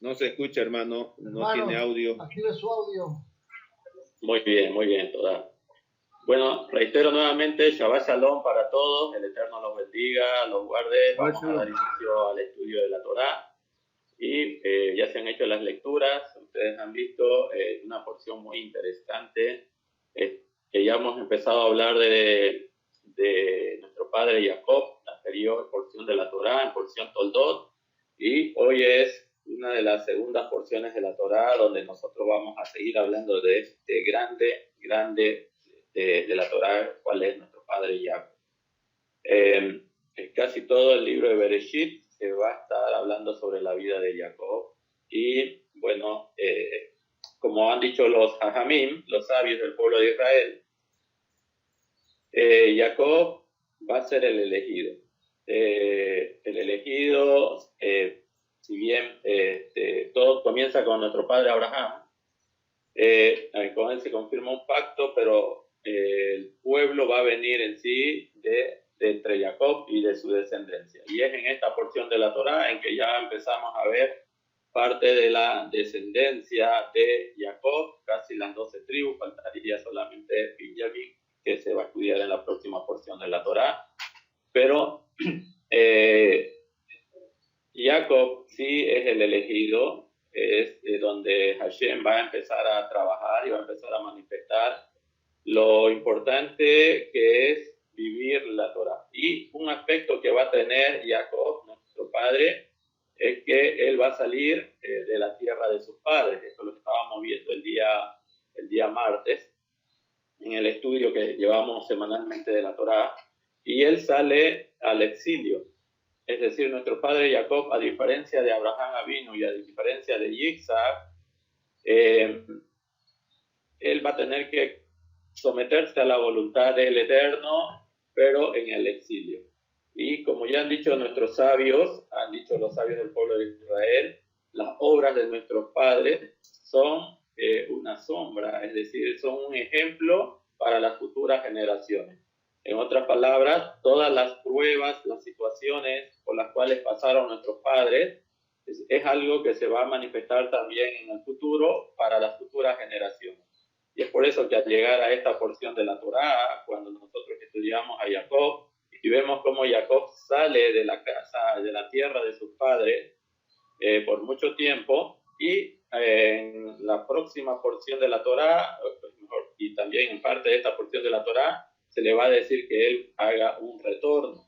No se escucha, hermano, no tiene Hermano, audio. active su audio. Muy bien, toda. Bueno, reitero nuevamente, Shabbat Shalom para todos, el Eterno los bendiga, los guarde. Vamos a dar inicio al estudio de la Torá y ya se han hecho las lecturas, ustedes han visto una porción muy interesante, que ya hemos empezado a hablar de nuestro padre Jacob, la anterior porción de la Torá, en porción Toldot, y hoy es una de las segundas porciones de la Torá donde nosotros vamos a seguir hablando de este grande de la Torá, cuál es nuestro padre Jacob. Casi todo el libro de Bereshit se va a estar hablando sobre la vida de Jacob y bueno, como han dicho los Hajamim, los sabios del pueblo de Israel, Jacob va a ser el elegido. Si bien todo comienza con nuestro padre Abraham, con él se confirma un pacto, pero el pueblo va a venir en sí de entre Jacob y de su descendencia. Y es en esta porción de la Torá en que ya empezamos a ver parte de la descendencia de Jacob, casi las 12 tribus, faltaría solamente Benjamín, que se va a estudiar en la próxima porción de la Torá. Pero Jacob sí es el elegido, es donde Hashem va a empezar a trabajar y va a empezar a manifestar lo importante que es vivir la Torah. Y un aspecto que va a tener Jacob, nuestro padre, es que él va a salir de la tierra de sus padres. Esto lo estábamos viendo el día martes en el estudio que llevamos semanalmente de la Torah. Y él sale al exilio. Es decir, nuestro padre Jacob, a diferencia de Abraham Avinu y a diferencia de Isaac, él va a tener que someterse a la voluntad del Eterno, pero en el exilio. Y como ya han dicho nuestros sabios, han dicho los sabios del pueblo de Israel, las obras de nuestros padres son una sombra, es decir, son un ejemplo para las futuras generaciones. En otras palabras, todas las pruebas, las situaciones por las cuales pasaron nuestros padres, es algo que se va a manifestar también en el futuro para las futuras generaciones. Y es por eso que al llegar a esta porción de la Torá, cuando nosotros estudiamos a Jacob y vemos cómo Jacob sale de la casa, de la tierra de sus padres por mucho tiempo, y en la próxima porción de la Torá, y también en parte de esta porción de la Torá, se le va a decir que él haga un retorno.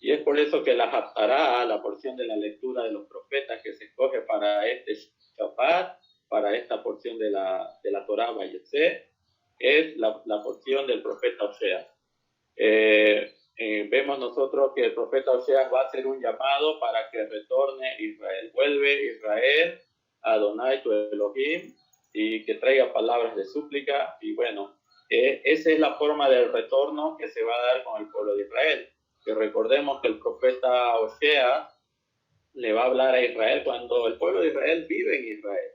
Y es por eso que la Haftará, la porción de la lectura de los profetas que se escoge para este Shabbat, para esta porción de la Torá Vayetze, es la porción del profeta Oseas. Vemos nosotros que el profeta Oseas va a hacer un llamado para que retorne Israel. Vuelve Israel a Adonai tu Elohim y que traiga palabras de súplica. Y bueno, esa es la forma del retorno que se va a dar con el pueblo de Israel. Que recordemos que el profeta Oseas le va a hablar a Israel cuando el pueblo de Israel vive en Israel.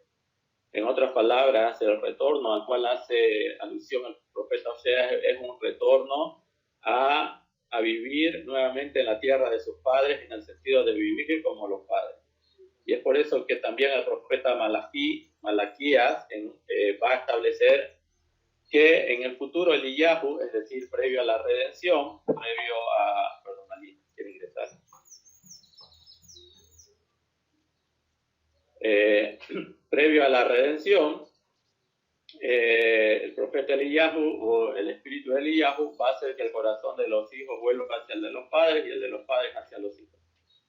En otras palabras, el retorno al cual hace alusión el profeta Oseas es un retorno a vivir nuevamente en la tierra de sus padres, en el sentido de vivir como los padres. Y es por eso que también el profeta Malaquías va a establecer que en el futuro Eliyahu, es decir, previo a la redención, perdón, Ali, quiere ingresar. Previo a la redención, el profeta Eliyahu o el espíritu de Eliyahu va a hacer que el corazón de los hijos vuelva hacia el de los padres y el de los padres hacia los hijos.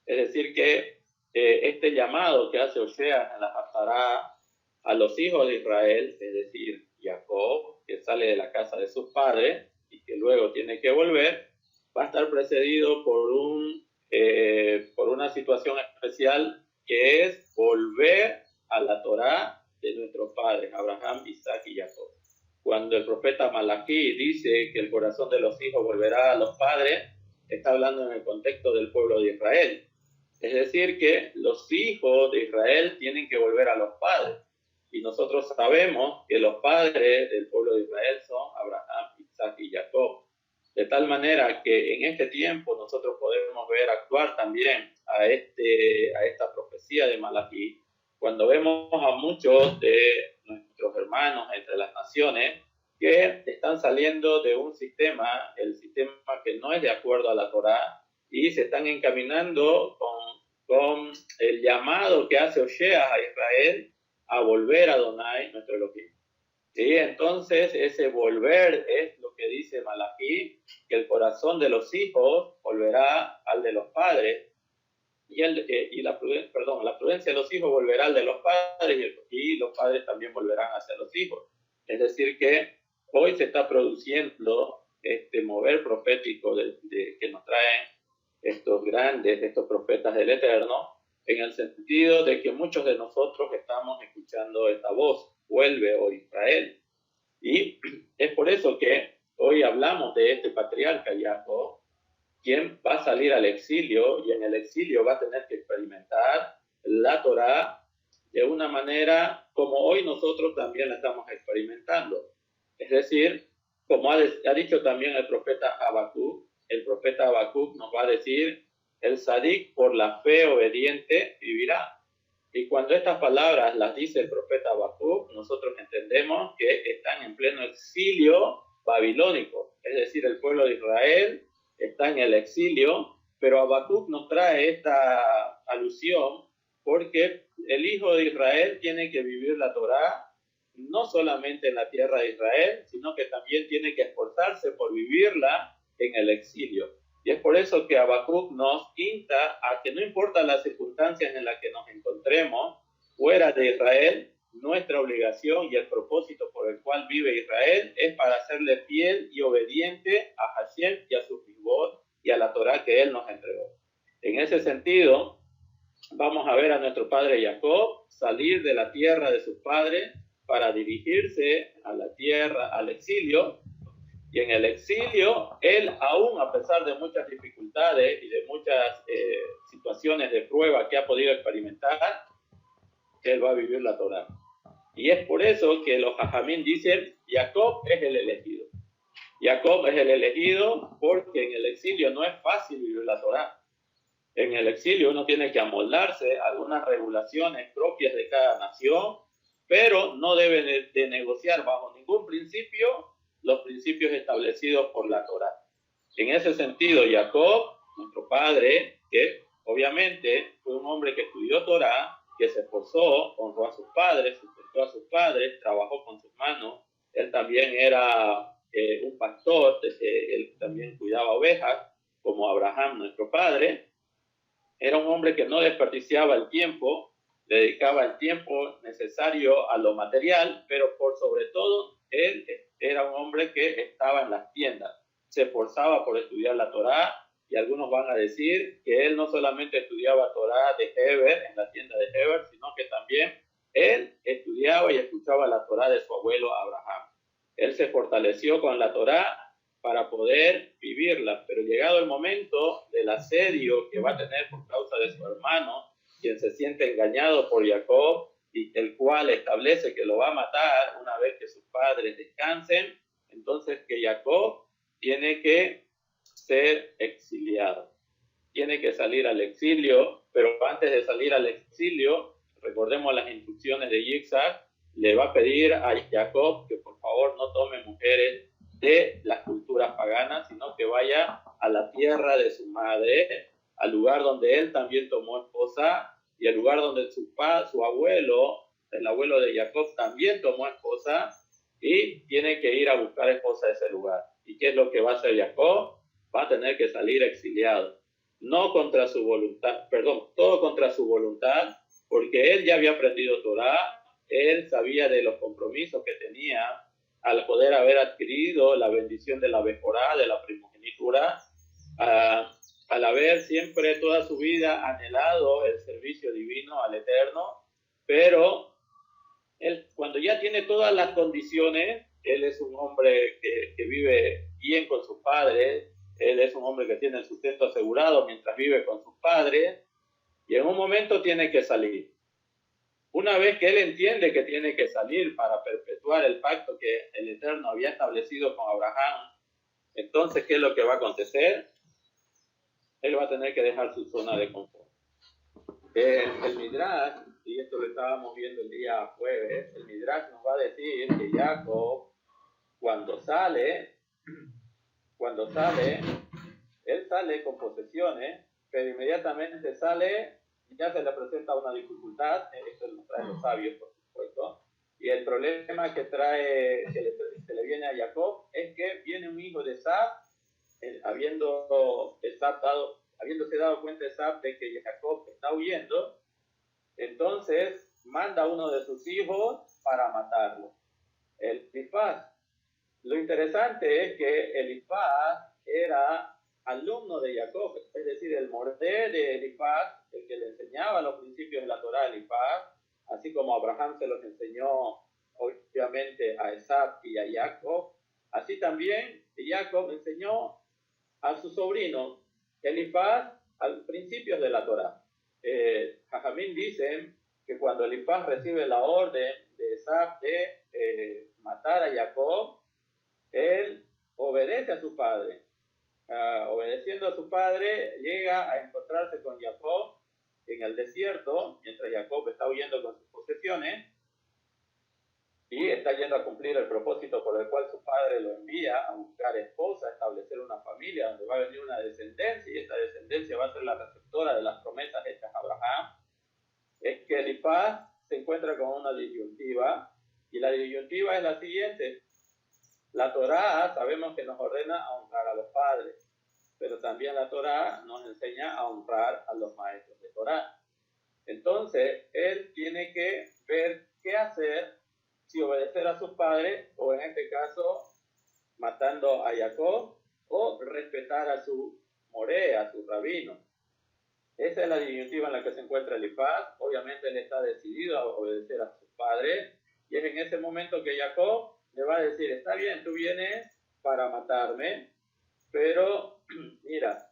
Es decir, que este llamado que hace Oseas en la Haftará a los hijos de Israel, es decir, Jacob, que sale de la casa de sus padres y que luego tiene que volver, va a estar precedido por una situación especial que es volver a la Torá de nuestros padres, Abraham, Isaac y Jacob. Cuando el profeta Malaquí dice que el corazón de los hijos volverá a los padres, está hablando en el contexto del pueblo de Israel. Es decir, que los hijos de Israel tienen que volver a los padres. Y nosotros sabemos que los padres del pueblo de Israel son Abraham, Isaac y Jacob. De tal manera que en este tiempo nosotros podemos ver actuar también a esta profecía de Malaquí, cuando vemos a muchos de nuestros hermanos entre las naciones que están saliendo de un sistema, el sistema que no es de acuerdo a la Torá, y se están encaminando con el llamado que hace Oseas a Israel a volver a Adonai, nuestro Elohim. ¿Sí? Entonces, ese volver es lo que dice Malaquí, que el corazón de los hijos volverá al de los padres, y la prudencia de los hijos volverá al de los padres, y los padres también volverán hacia los hijos. Es decir, que hoy se está produciendo este mover profético que nos traen estos profetas del Eterno, en el sentido de que muchos de nosotros estamos escuchando esta voz: vuelve, oh Israel. Y es por eso que hoy hablamos de este patriarca Jacob, quien va a salir al exilio, y en el exilio va a tener que experimentar la Torá de una manera como hoy nosotros también la estamos experimentando. Es decir, como ha dicho también el profeta Habacuc nos va a decir: el Sadik por la fe obediente vivirá. Y cuando estas palabras las dice el profeta Habacuc, nosotros entendemos que están en pleno exilio babilónico, es decir, el pueblo de Israel está en el exilio, pero Habacuc nos trae esta alusión porque el hijo de Israel tiene que vivir la Torá no solamente en la tierra de Israel, sino que también tiene que esforzarse por vivirla en el exilio. Y es por eso que Habacuc nos insta a que no importa las circunstancias en las que nos encontremos fuera de Israel, nuestra obligación y el propósito por el cual vive Israel es para serle fiel y obediente a Hashem y a su Mitzvot y a la Torá que él nos entregó. En ese sentido, vamos a ver a nuestro padre Jacob salir de la tierra de sus padres para dirigirse a la tierra, al exilio. Y en el exilio, él aún, a pesar de muchas dificultades y de muchas situaciones de prueba que ha podido experimentar, él va a vivir la Torá. Y es por eso que los Jajamín dicen: Jacob es el elegido. Jacob es el elegido porque en el exilio no es fácil vivir la Torá. En el exilio uno tiene que amoldarse a algunas regulaciones propias de cada nación, pero no debe de negociar bajo ningún principio los principios establecidos por la Torá. En ese sentido, Jacob, nuestro padre, que obviamente fue un hombre que estudió Torá, que se esforzó, honró a sus padres, sustentó a sus padres, trabajó con sus manos. Él también era un pastor, él también cuidaba ovejas, como Abraham, nuestro padre. Era un hombre que no desperdiciaba el tiempo, dedicaba el tiempo necesario a lo material, pero por sobre todo, él era un hombre que estaba en las tiendas, se esforzaba por estudiar la Torá, y algunos van a decir que él no solamente estudiaba Torá de Heber, en la tienda de Heber, sino que también él estudiaba y escuchaba la Torá de su abuelo Abraham. Él se fortaleció con la Torá para poder vivirla, pero llegado el momento del asedio que va a tener por causa de su hermano, quien se siente engañado por Jacob, y el cual establece que lo va a matar una vez que sus padres descansen, entonces que Jacob tiene que ser exiliado. Tiene que salir al exilio, pero antes de salir al exilio, recordemos las instrucciones de Yitzhak, le va a pedir a Jacob que por favor no tome mujeres de las culturas paganas, sino que vaya a la tierra de su madre, al lugar donde él también tomó esposa, y el lugar donde su abuelo, el abuelo de Jacob, también tomó esposa, y tiene que ir a buscar esposa a ese lugar. ¿Y qué es lo que va a hacer Jacob? Va a tener que salir exiliado. No contra su voluntad, todo contra su voluntad, porque él ya había aprendido Torá, él sabía de los compromisos que tenía al poder haber adquirido la bendición de la Becorá, de la primogenitura, al haber siempre toda su vida anhelado el servicio divino al Eterno, pero él, cuando ya tiene todas las condiciones, él es un hombre que vive bien con sus padres, él es un hombre que tiene el sustento asegurado mientras vive con sus padres, y en un momento tiene que salir. Una vez que él entiende que tiene que salir para perpetuar el pacto que el Eterno había establecido con Abraham, entonces, ¿qué es lo que va a acontecer? Él va a tener que dejar su zona de confort. El Midrash y esto lo estábamos viendo el día jueves, el Midrash nos va a decir que Jacob, cuando sale, él sale con posesiones, pero inmediatamente sale y ya se le presenta una dificultad, esto lo traen los sabios, por supuesto, y el problema que se le viene a Jacob es que viene un hijo de Esab, habiéndose dado cuenta Esab de que Jacob está huyendo, entonces manda a uno de sus hijos para matarlo, Elifaz. Lo interesante es que Elifaz era alumno de Jacob, es decir, el moré de Elifaz, el que le enseñaba los principios de la Torá a Elifaz, así como Abraham se los enseñó obviamente a Esab y a Jacob, así también Jacob enseñó a su sobrino Elifaz a los principios de la Torá. Jajamín dicen que cuando Elifaz recibe la orden de Esab de matar a Jacob, él obedece a su padre. Obedeciendo a su padre, llega a encontrarse con Jacob en el desierto, mientras Jacob está huyendo con sus posesiones, y está yendo a cumplir el propósito por el cual su padre lo envía a buscar esposa, a establecer una familia donde va a venir una descendencia, y esta descendencia va a ser la receptora de las promesas hechas a Abraham. Es que Elifaz se encuentra con una disyuntiva, y la disyuntiva es la siguiente. La Torá sabemos que nos ordena a honrar a los padres, pero también la Torá nos enseña a honrar a los maestros de Torá. Entonces, él tiene que ver qué hacer, si obedecer a sus padres, o en este caso, matando a Jacob, o respetar a su moré, a su rabino. Esa es la disyuntiva en la que se encuentra Elifaz. Obviamente él está decidido a obedecer a sus padres, y es en ese momento que Jacob le va a decir, está bien, tú vienes para matarme, pero mira,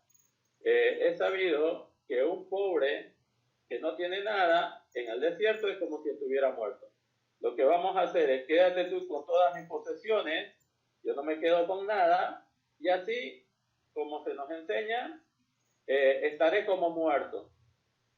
he sabido que un pobre que no tiene nada en el desierto es como si estuviera muerto. Lo que vamos a hacer es quédate tú con todas mis posesiones, yo no me quedo con nada, y así, como se nos enseña, estaré como muerto.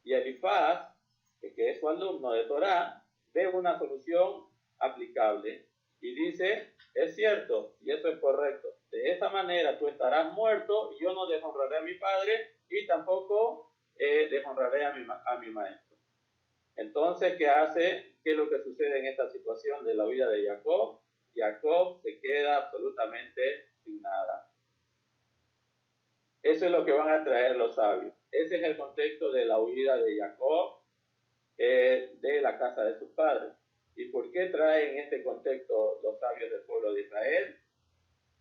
Y Elifaz, que es su alumno de Torá, ve una solución aplicable y dice, es cierto, y eso es correcto, de esa manera tú estarás muerto y yo no deshonraré a mi padre y tampoco deshonraré a mi maestro. Entonces, ¿qué hace? ¿Qué es lo que sucede en esta situación de la vida de Jacob? Jacob se queda absolutamente sin nada. Eso es lo que van a traer los sabios. Ese es el contexto de la huida de Jacob de la casa de sus padres. ¿Y por qué traen este contexto los sabios del pueblo de Israel?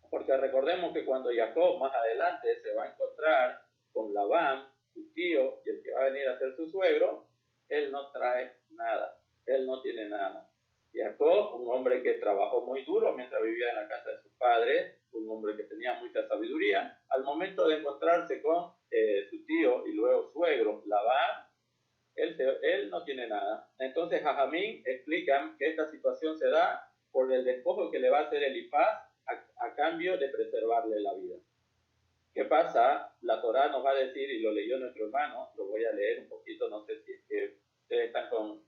Porque recordemos que cuando Jacob más adelante se va a encontrar con Labán, su tío, y el que va a venir a ser su suegro, él no trae nada, él no tiene nada. Jacob, un hombre que trabajó muy duro mientras vivía en la casa de sus padres, un hombre que tenía mucha sabiduría, al momento de encontrarse con su tío y luego suegro, Labán, él no tiene nada. Entonces Jajamín explican que esta situación se da por el despojo que le va a hacer Elifaz a cambio de preservarle la vida. ¿Qué pasa? La Torá nos va a decir, y lo leyó nuestro hermano, lo voy a leer un poquito, no sé si es que ustedes están con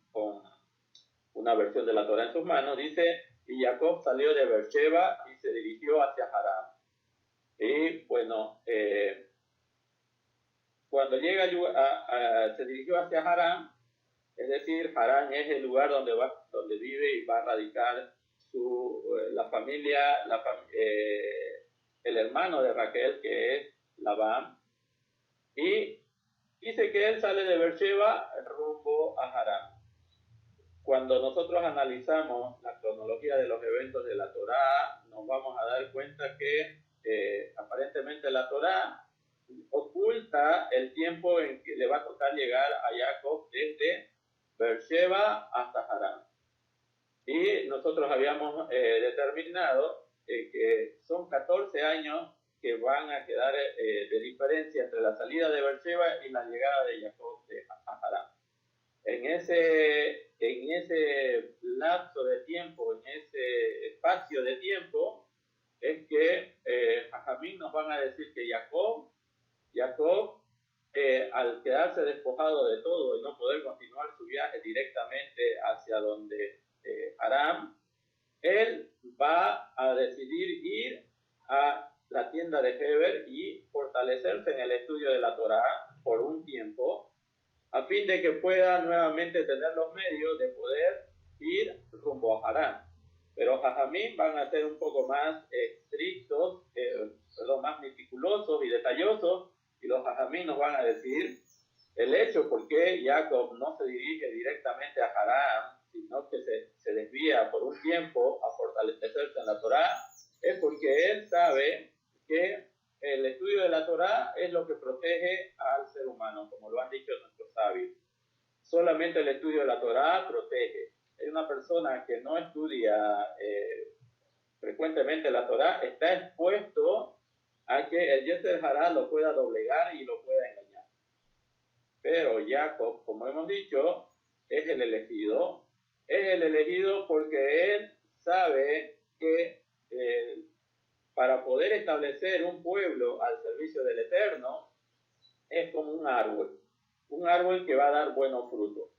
una versión de la Torá en sus manos, dice, y Jacob salió de Beersheba y se dirigió hacia Harán. Y bueno, cuando llega se dirigió hacia Harán, es decir, Harán es el lugar donde vive y va a radicar la familia, el hermano de Raquel, que es Labán, y dice que él sale de Beersheba rumbo a Harán. Cuando nosotros analizamos la cronología de los eventos de la Torá, nos vamos a dar cuenta que aparentemente la Torá oculta el tiempo en que le va a tocar llegar a Jacob desde Beersheba hasta Harán. Y nosotros habíamos determinado que son 14 años que van a quedar de diferencia entre la salida de Beersheba y la llegada de Jacob a Harán. En ese lapso de tiempo, en ese espacio de tiempo, es que Jajamín nos van a decir que Jacob al quedarse despojado de todo y no poder continuar su viaje directamente hacia donde Aram, él va a decidir ir a la tienda de Heber y fortalecerse en el estudio de la Torá por un tiempo, a fin de que pueda nuevamente tener los medios de poder ir rumbo a Harán. Pero Jajamín van a ser un poco más estrictos, más meticulosos y detallosos, y los Jajamín nos van a decir el hecho por qué Jacob no se dirige directamente a Harán, sino que se desvía por un tiempo a fortalecerse en la Torá, es porque él sabe que el estudio de la Torá es lo que protege al ser humano, como lo han dicho nuestros sabios. Solamente el estudio de la Torá protege. Es una persona que no estudia frecuentemente la Torá, está expuesto a que el Yetzer Hará lo pueda doblegar y lo pueda engañar. Pero Jacob, como hemos dicho, es el elegido. Es el elegido porque él sabe que para poder establecer un pueblo al servicio del Eterno es como un árbol que va a dar buenos frutos.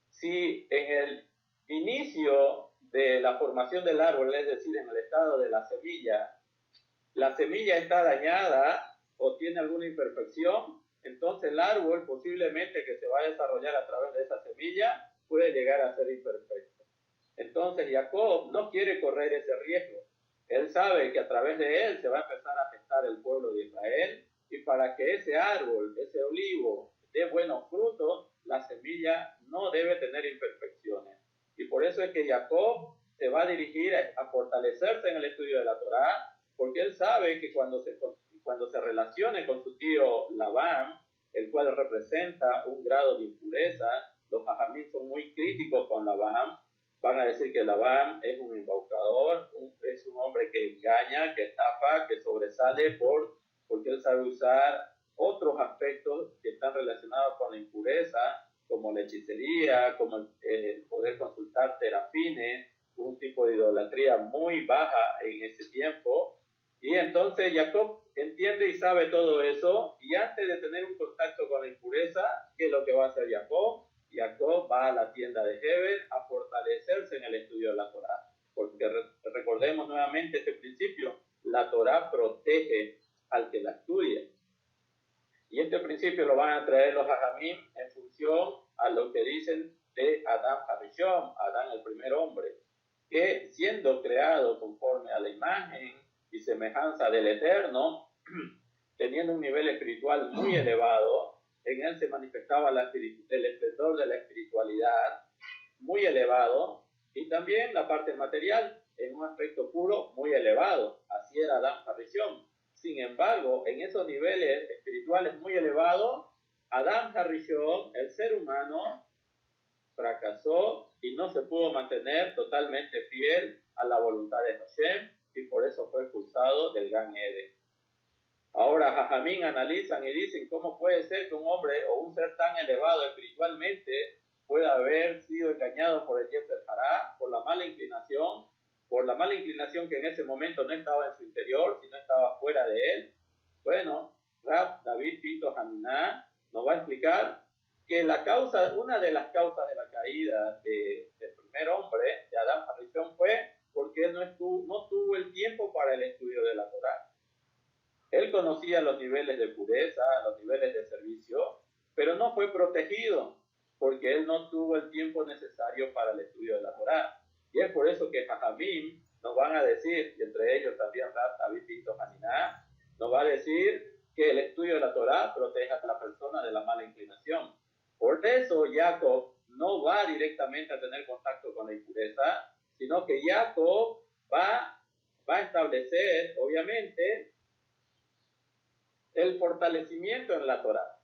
Si en el inicio de la formación del árbol, es decir, en el estado de la semilla está dañada o tiene alguna imperfección, entonces el árbol posiblemente que se va a desarrollar a través de esa semilla puede llegar a ser imperfecto. Entonces Jacob no quiere correr ese riesgo. Él sabe que a través de él se va a empezar a afectar el pueblo de Israel, y para que ese árbol, ese olivo, dé buenos frutos, la semilla no debe tener imperfecciones. Y por eso es que Jacob se va a dirigir a fortalecerse en el estudio de la Torá, porque él sabe que cuando se relacione con su tío Labán, el cual representa un grado de impureza, los jajamín son muy críticos con Labán, van a decir que Labán es un embaucador, es un hombre que engaña, que estafa, que sobresale porque él sabe usar otros aspectos que están relacionados con la impureza, como la hechicería, como el poder consultar terafines, un tipo de idolatría muy baja en ese tiempo. Y entonces Jacob entiende y sabe todo eso, y antes de tener un contacto con la impureza, ¿qué es lo que va a hacer Jacob? Jacob va a la tienda de Heber a fortalecerse en el estudio de la Torá, porque recordemos nuevamente este principio: la Torá protege al que la estudia. Y este principio lo van a traer los Jajamim en función a lo que dicen de Adán Harishon, Adán el primer hombre, que siendo creado conforme a la imagen y semejanza del Eterno, teniendo un nivel espiritual muy elevado, en él se manifestaba el esplendor de la espiritualidad muy elevado, y también la parte material en un aspecto puro muy elevado. Así era Adán Harishon. Sin embargo, en esos niveles espirituales muy elevados, Adán Harishon, el ser humano, fracasó y no se pudo mantener totalmente fiel a la voluntad de Hashem, y por eso fue expulsado del Gan Eden. Ahora Jajamín analizan y dicen: ¿cómo puede ser que un hombre o un ser tan elevado espiritualmente pueda haber sido engañado por el Yetzer Hará, por la mala inclinación que en ese momento no estaba en su interior, sino estaba fuera de él? Bueno, Rab David Pinto Haminá nos va a explicar que una de las causas de la caída del primer hombre, de Adán Harishon, fue porque él no tuvo el tiempo para el estudio de la Torá. Él conocía los niveles de pureza, los niveles de servicio, pero no fue protegido porque él no tuvo el tiempo necesario para el estudio de la Torá. Y es por eso que Jajamim nos van a decir, y entre ellos también David Pinto Haniná, nos va a decir que el estudio de la Torá protege a la persona de la mala inclinación. Por eso Jacob no va directamente a tener contacto con la impureza, sino que Jacob va a establecer, obviamente, el fortalecimiento en la Torá.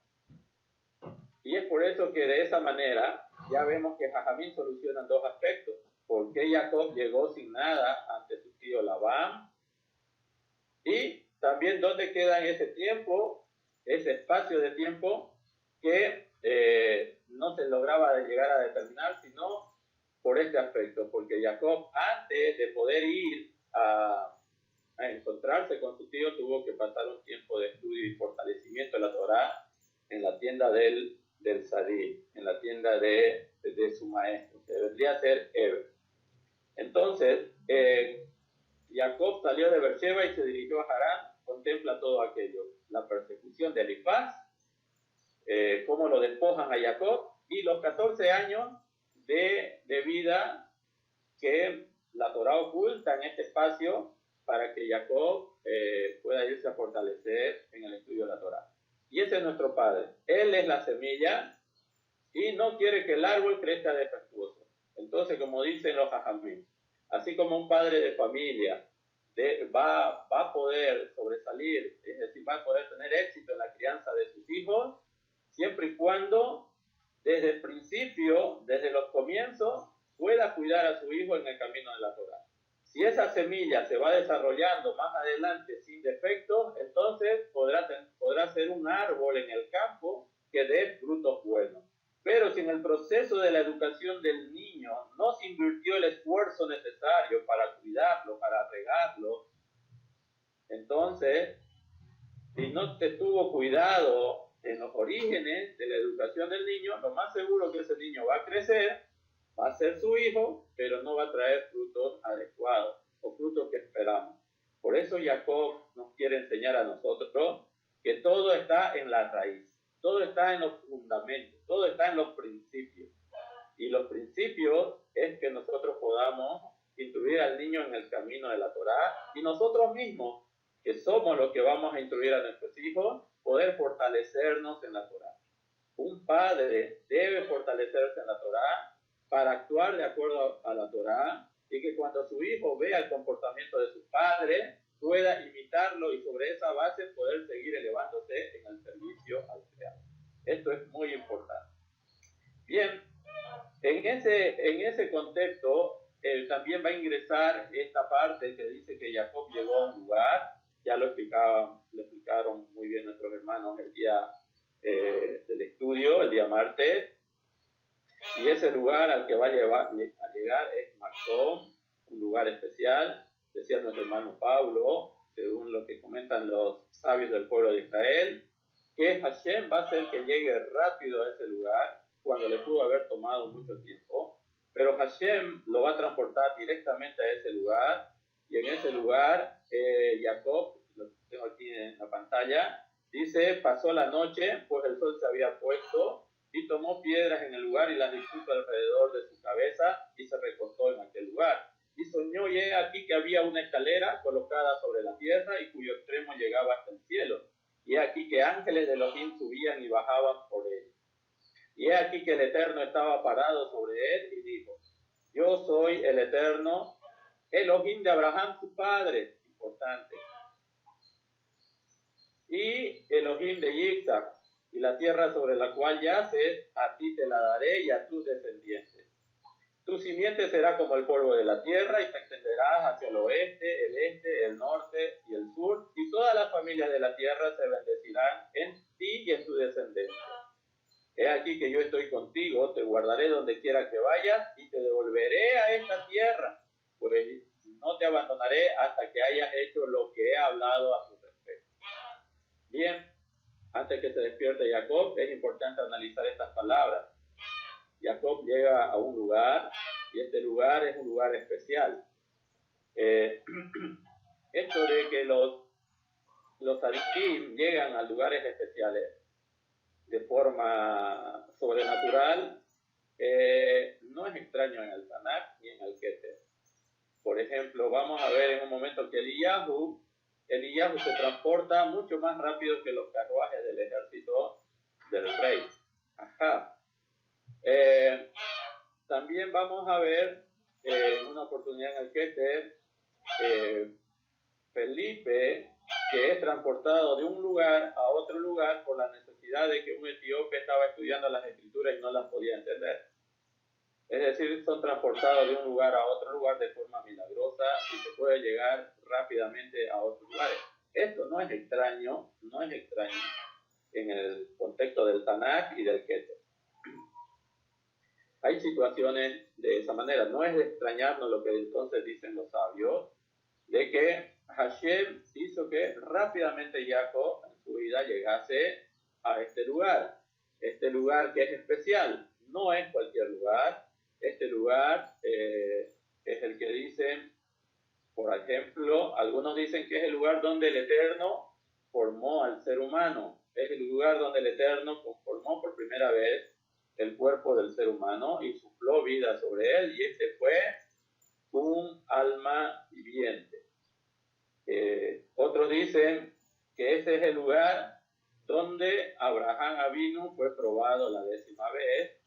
Y es por eso que de esa manera ya vemos que Jajamín solucionan dos aspectos: por qué Jacob llegó sin nada ante su tío Labán, y también dónde queda en ese tiempo, ese espacio de tiempo que no se lograba llegar a determinar, sino por este aspecto, porque Jacob, antes de poder ir a encontrarse con su tío, tuvo que pasar un tiempo de estudio y fortalecimiento de la Torá en la tienda del Sadí, en la tienda de su maestro, que vendría a ser Eber. Entonces, Jacob salió de Beersheba y se dirigió a Harán. Contempla todo aquello, la persecución de Elifaz, cómo lo despojan a Jacob, y los 14 años de vida que la Torá oculta en este espacio para que Jacob pueda irse a fortalecer en el estudio de la Torá. Y ese es nuestro Padre. Él es la semilla y no quiere que el árbol crezca defectuoso. Entonces, como dicen los jajamim, así como un padre de familia va a poder sobresalir, es decir, va a poder tener éxito en la crianza de sus hijos, siempre y cuando desde el principio, desde los comienzos, pueda cuidar a su hijo en el camino de la Torá. Si esa semilla se va desarrollando más adelante sin defectos, entonces podrá ser un árbol en el campo que dé frutos buenos. Pero si en el proceso de la educación del niño no se invirtió el esfuerzo necesario para cuidarlo, para regarlo, entonces, si no se tuvo cuidado en los orígenes de la educación del niño, lo más seguro que ese niño va a crecer, va a ser su hijo, pero no va a traer frutos adecuados o frutos que esperamos. Por eso Jacob nos quiere enseñar a nosotros que todo está en la raíz, todo está en los fundamentos, todo está en los principios. Y los principios es que nosotros podamos instruir al niño en el camino de la Torá, y nosotros mismos, que somos los que vamos a instruir a nuestros hijos, poder fortalecernos en la Torá. Un padre debe fortalecerse en la Torá para actuar de acuerdo a la Torá, y que cuando su hijo vea el comportamiento de su padre, pueda imitarlo y sobre esa base poder seguir elevándose en el servicio al Creador. Esto es muy importante. Bien, en ese contexto también va a ingresar esta parte que dice que Jacob llegó a un lugar, ya lo explicaron muy bien nuestros hermanos el día del estudio, el día martes, y ese lugar al que va a llegar es Maxón, un lugar especial, decía nuestro hermano Pablo, según lo que comentan los sabios del pueblo de Israel, que Hashem va a hacer que llegue rápido a ese lugar, cuando le pudo haber tomado mucho tiempo, pero Hashem lo va a transportar directamente a ese lugar, y en ese lugar Jacob, lo tengo aquí en la pantalla, dice, pasó la noche, pues el sol se había puesto, y tomó piedras en el lugar y las dispuso alrededor de su cabeza, y se recostó en aquel lugar. Y soñó, y he aquí que había una escalera colocada sobre la tierra, y cuyo extremo llegaba hasta el cielo. Y he aquí que ángeles de Elohim subían y bajaban por él. Y he aquí que el Eterno estaba parado sobre él, y dijo, yo soy el Eterno, Elohim de Abraham su padre, importante, y Elohim de Isaac, y la tierra sobre la cual yaces, a ti te la daré y a tus descendientes. Tu simiente será como el polvo de la tierra, y te extenderás hacia el oeste, el este, el norte y el sur, y todas las familias de la tierra se bendecirán en ti y en tu descendencia. He aquí que yo estoy contigo, te guardaré donde quiera que vayas, y te devolveré a esta tierra, pues no te abandonaré hasta que hayas hecho lo que he hablado a su respecto. Bien, antes que se despierte Jacob, es importante analizar estas palabras. Jacob llega a un lugar, y este lugar es un lugar especial. Esto de que los tzadikim llegan a lugares especiales de forma sobrenatural, no es extraño en el Tanakh ni en el Keter. Por ejemplo, vamos a ver en un momento que Eliyahu se transporta mucho más rápido que los carruajes del ejército del rey. También vamos a ver en una oportunidad en el Keter, Felipe, que es transportado de un lugar a otro lugar por la necesidad de que un etíope estaba estudiando las escrituras y no las podía entender. Es decir, son transportados de un lugar a otro lugar de forma milagrosa, y se puede llegar rápidamente a otros lugares. Esto no es extraño en el contexto del Tanakh y del Keter. Hay situaciones de esa manera. No es de extrañarnos lo que entonces dicen los sabios, de que Hashem hizo que rápidamente Jacob en su vida llegase a este lugar. Este lugar que es especial, no es cualquier lugar. Este lugar es el que dicen, por ejemplo, algunos dicen que es el lugar donde el Eterno formó al ser humano. Es el lugar donde el Eterno formó por primera vez el cuerpo del ser humano y sopló vida sobre él, y este fue un alma viviente. Otros dicen que ese es el lugar donde Abraham Avinu fue probado la 10ª vez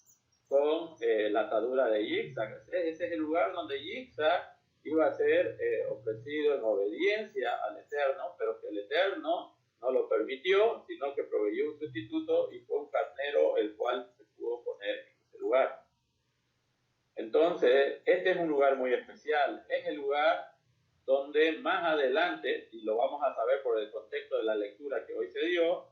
con la atadura de Yitzhak. Ese es el lugar donde Yitzhak iba a ser ofrecido en obediencia al Eterno, pero que el Eterno no lo permitió, sino que proveyó un sustituto y fue un carnero el cual se pudo poner en ese lugar. Entonces, este es un lugar muy especial. Es el lugar donde más adelante, y lo vamos a saber por el contexto de la lectura que hoy se dio,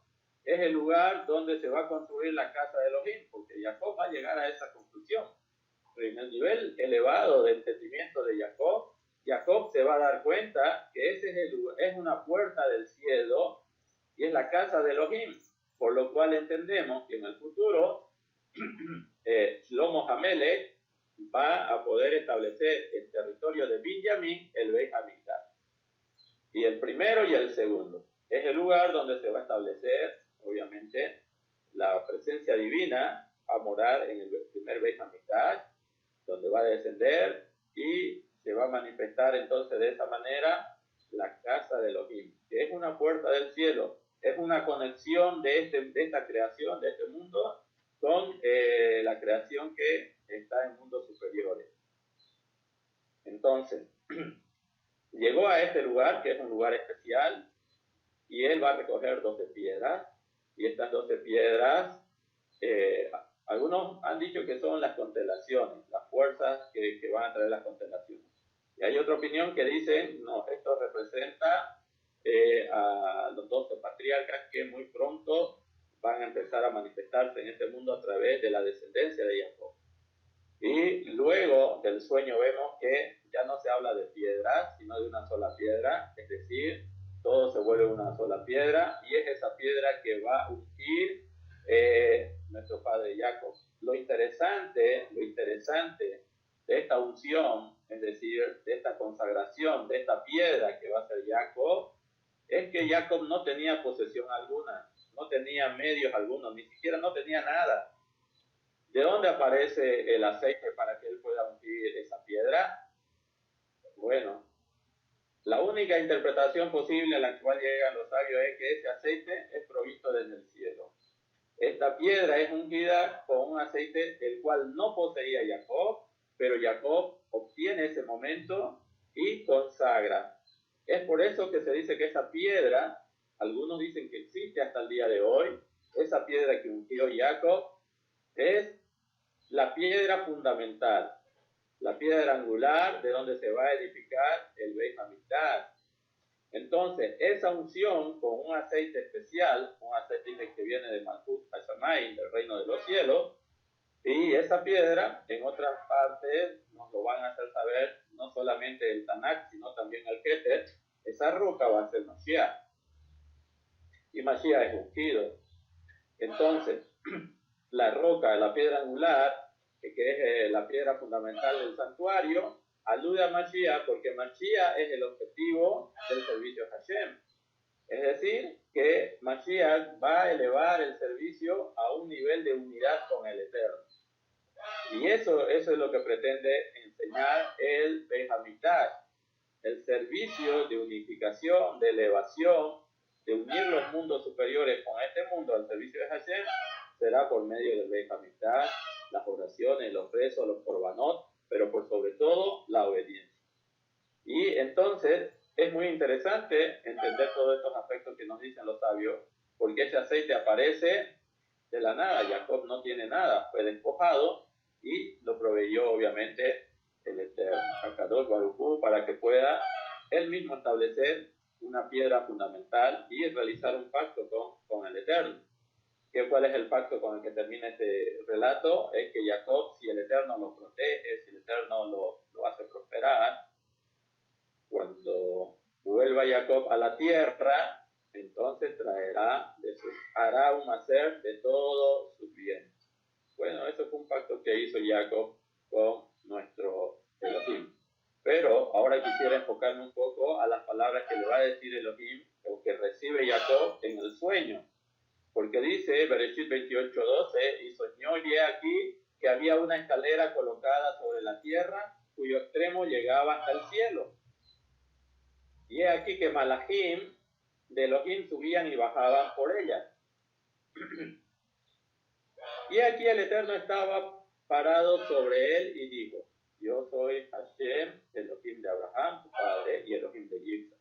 es el lugar donde se va a construir la casa de Elohim, porque Jacob va a llegar a esa conclusión. En el nivel elevado de entendimiento de Jacob, Jacob se va a dar cuenta que ese es una puerta del cielo y es la casa de Elohim, por lo cual entendemos que en el futuro Shlomo Hamelech va a poder establecer el territorio de Benjamín, el Beit Hamikdash. Y el primero y el segundo es el lugar donde se va a establecer, obviamente, la presencia divina a morar en el primer Beit Hamikdash, donde va a descender y se va a manifestar entonces de esa manera la casa de Elohim, que es una puerta del cielo, es una conexión de esta creación, de este mundo, con la creación que está en mundos superiores. Entonces, llegó a este lugar, que es un lugar especial, y él va a recoger 12 piedras, y estas 12 piedras, algunos han dicho que son las constelaciones, las fuerzas que van a traer las constelaciones. Y hay otra opinión que dice, no, esto representa a los 12 patriarcas que muy pronto van a empezar a manifestarse en este mundo a través de la descendencia de Jacob. Y luego del sueño vemos que ya no se habla de piedras, sino de una sola piedra, es decir, todo se vuelve una sola piedra, y es esa piedra que va a ungir nuestro padre Jacob. Lo interesante de esta unción, es decir, de esta consagración, de esta piedra que va a ser Jacob, es que Jacob no tenía posesión alguna, no tenía medios algunos, ni siquiera no tenía nada. ¿De dónde aparece el aceite para que él pueda ungir esa piedra? Bueno, la única interpretación posible a la cual llegan los sabios es que ese aceite es provisto desde el cielo. Esta piedra es ungida con un aceite el cual no poseía Jacob, pero Jacob obtiene ese momento y consagra. Es por eso que se dice que esa piedra, algunos dicen que existe hasta el día de hoy, esa piedra que ungió Jacob es la piedra fundamental, la piedra angular de donde se va a edificar el Beit Hamikdash. Entonces, esa unción con un aceite especial, un aceite que viene de Malkut Hashamayim, del reino de los cielos, y esa piedra, en otras partes, nos lo van a hacer saber no solamente el Tanakh, sino también el Keter, esa roca va a ser Mashiach. Y Mashiach es ungido. Entonces, la roca, la piedra angular, que es la piedra fundamental del santuario, alude a Mashiach porque Mashiach es el objetivo del servicio a Hashem. Es decir, que Mashiach va a elevar el servicio a un nivel de unidad con el Eterno. Y eso es lo que pretende enseñar el Beit Hamikdash, el servicio de unificación, de elevación, de unir los mundos superiores con este mundo al servicio de Hashem, será por medio del Beit Hamikdash, las oraciones, los rezos, los korbanot, pero por sobre todo la obediencia. Y entonces es muy interesante entender todos estos aspectos que nos dicen los sabios, porque ese aceite aparece de la nada. Jacob no tiene nada, fue despojado y lo proveyó obviamente el Eterno, Akadosh Baruj Hu, para que pueda él mismo establecer una piedra fundamental y realizar un pacto con el Eterno. ¿Cuál es el pacto con el que termina este relato? Es que Jacob, si el Eterno lo protege, si el Eterno lo hace prosperar, cuando vuelva Jacob a la tierra, entonces traerá de sus hará un macer de todos sus bienes. Bueno, eso fue un pacto que hizo Jacob con nuestro Elohim. Pero ahora quisiera enfocarme un poco a las palabras que le va a decir Elohim o que recibe Jacob en el sueño. Porque dice, Bereshit 28:12, y soñó y he aquí que había una escalera colocada sobre la tierra, cuyo extremo llegaba hasta el cielo. Y he aquí que malajim de Elohim subían y bajaban por ella. Y aquí el Eterno estaba parado sobre él y dijo, yo soy Hashem, Elohim de Abraham, tu padre, y Elohim de Yitzhak.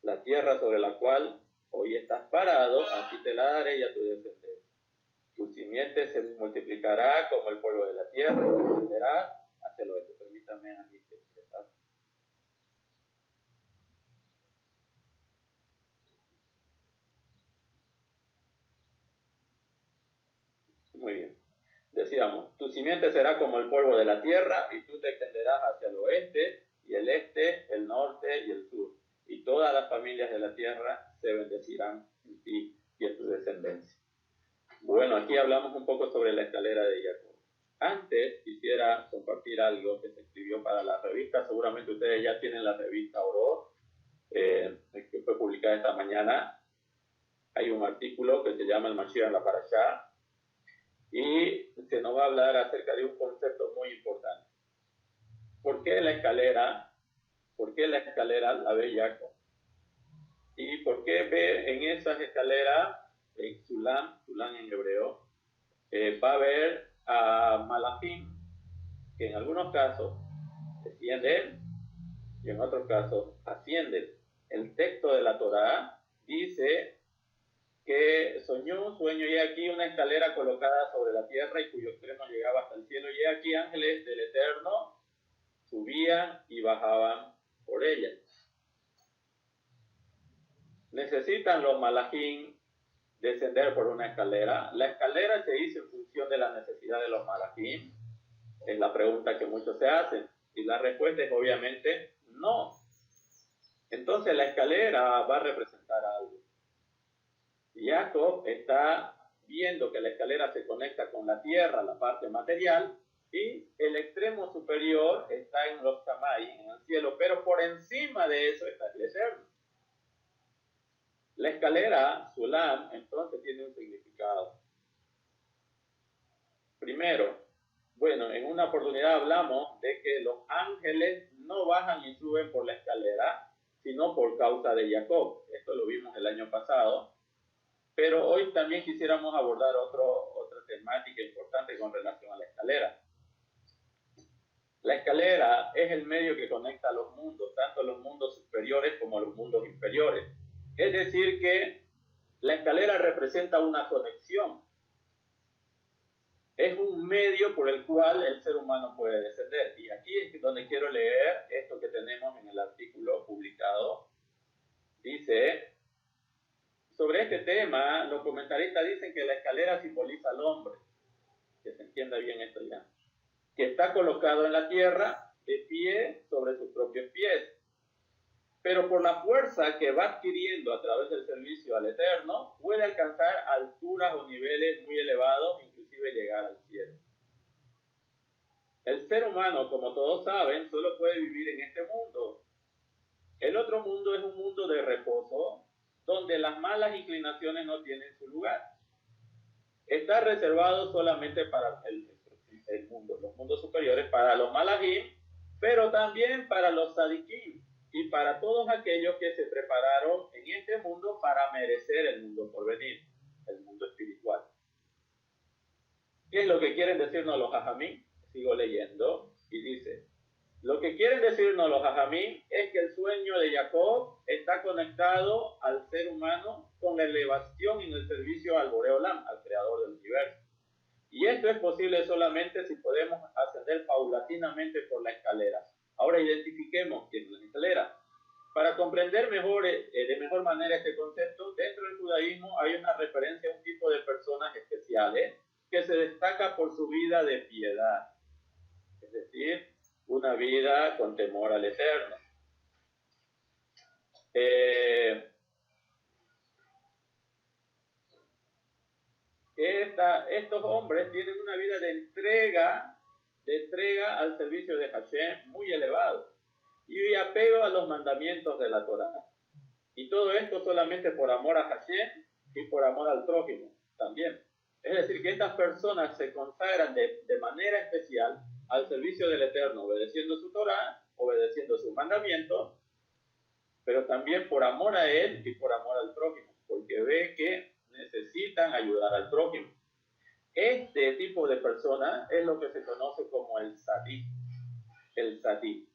La tierra sobre la cual hoy estás parado, así te la daré y a tu descendencia. Tu simiente se multiplicará como el polvo de la tierra y se extenderá hacia el oeste. Permítame a mí que empezar. Muy bien. Decíamos, tu simiente será como el polvo de la tierra y tú te extenderás hacia el oeste y el este, el norte y el sur. Y todas las familias de la tierra se bendecirán en ti y en tu descendencia. Bueno, aquí hablamos un poco sobre la escalera de Jacob. Antes quisiera compartir algo que se escribió para la revista. Seguramente ustedes ya tienen la revista Oro, que fue publicada esta mañana. Hay un artículo que se llama El Mashiach en la Parashá y se nos va a hablar acerca de un concepto muy importante. ¿Por qué la escalera? ¿Por qué la escalera la ve Jacob? ¿Y por qué ve en esas escaleras, en Sulam en hebreo, va a ver a Malachim, que en algunos casos descienden y en otros casos ascienden? El texto de la Torá dice que soñó un sueño y aquí una escalera colocada sobre la tierra y cuyo extremo llegaba hasta el cielo, y aquí ángeles del Eterno subían y bajaban por ella. ¿Necesitan los malachim descender por una escalera? ¿La escalera se hizo en función de la necesidad de los malachim? Es la pregunta que muchos se hacen. Y la respuesta es obviamente no. Entonces la escalera va a representar algo. Jacob está viendo que la escalera se conecta con la tierra, la parte material, y el extremo superior está en los Samay, en el cielo, pero por encima de eso está el Eterno. La escalera, Sulam, entonces tiene un significado. Primero, bueno, en una oportunidad hablamos de que los ángeles no bajan y suben por la escalera, sino por causa de Jacob. Esto lo vimos el año pasado. Pero hoy también quisiéramos abordar otra temática importante con relación a la escalera. La escalera es el medio que conecta a los mundos, tanto los mundos superiores como los mundos inferiores. Es decir, que la escalera representa una conexión. Es un medio por el cual el ser humano puede descender. Y aquí es donde quiero leer esto que tenemos en el artículo publicado. Dice, sobre este tema, los comentaristas dicen que la escalera simboliza al hombre, que se entienda bien esto ya, que está colocado en la tierra de pie sobre sus propios pies, pero por la fuerza que va adquiriendo a través del servicio al Eterno, puede alcanzar alturas o niveles muy elevados, inclusive llegar al cielo. El ser humano, como todos saben, solo puede vivir en este mundo. El otro mundo es un mundo de reposo, donde las malas inclinaciones no tienen su lugar. Está reservado solamente para el mundo, los mundos superiores, para los malajim, pero también para los sadikim y para todos aquellos que se prepararon en este mundo para merecer el mundo por venir, el mundo espiritual. ¿Qué es lo que quieren decirnos los hajamim? Sigo leyendo y dice, lo que quieren decirnos los hajamim es que el sueño de Jacob está conectado al ser humano con la elevación en el servicio al Boré Olam, al creador del universo. Y esto es posible solamente si podemos ascender paulatinamente por la escalera. Ahora identifiquemos qué es la escalera. Para comprender de mejor manera este concepto, dentro del judaísmo hay una referencia a un tipo de personas especiales que se destaca por su vida de piedad. Es decir, una vida con temor al Eterno. que estos hombres tienen una vida de entrega al servicio de Hashem muy elevado y apego a los mandamientos de la Torá. Y todo esto solamente por amor a Hashem y por amor al prójimo también. Es decir, que estas personas se consagran de manera especial al servicio del Eterno, obedeciendo su Torá, obedeciendo sus mandamientos, pero también por amor a Él y por amor al prójimo, porque ve que necesitan ayudar al prójimo. Este tipo de persona es lo que se conoce como el Sadik. El Sadik.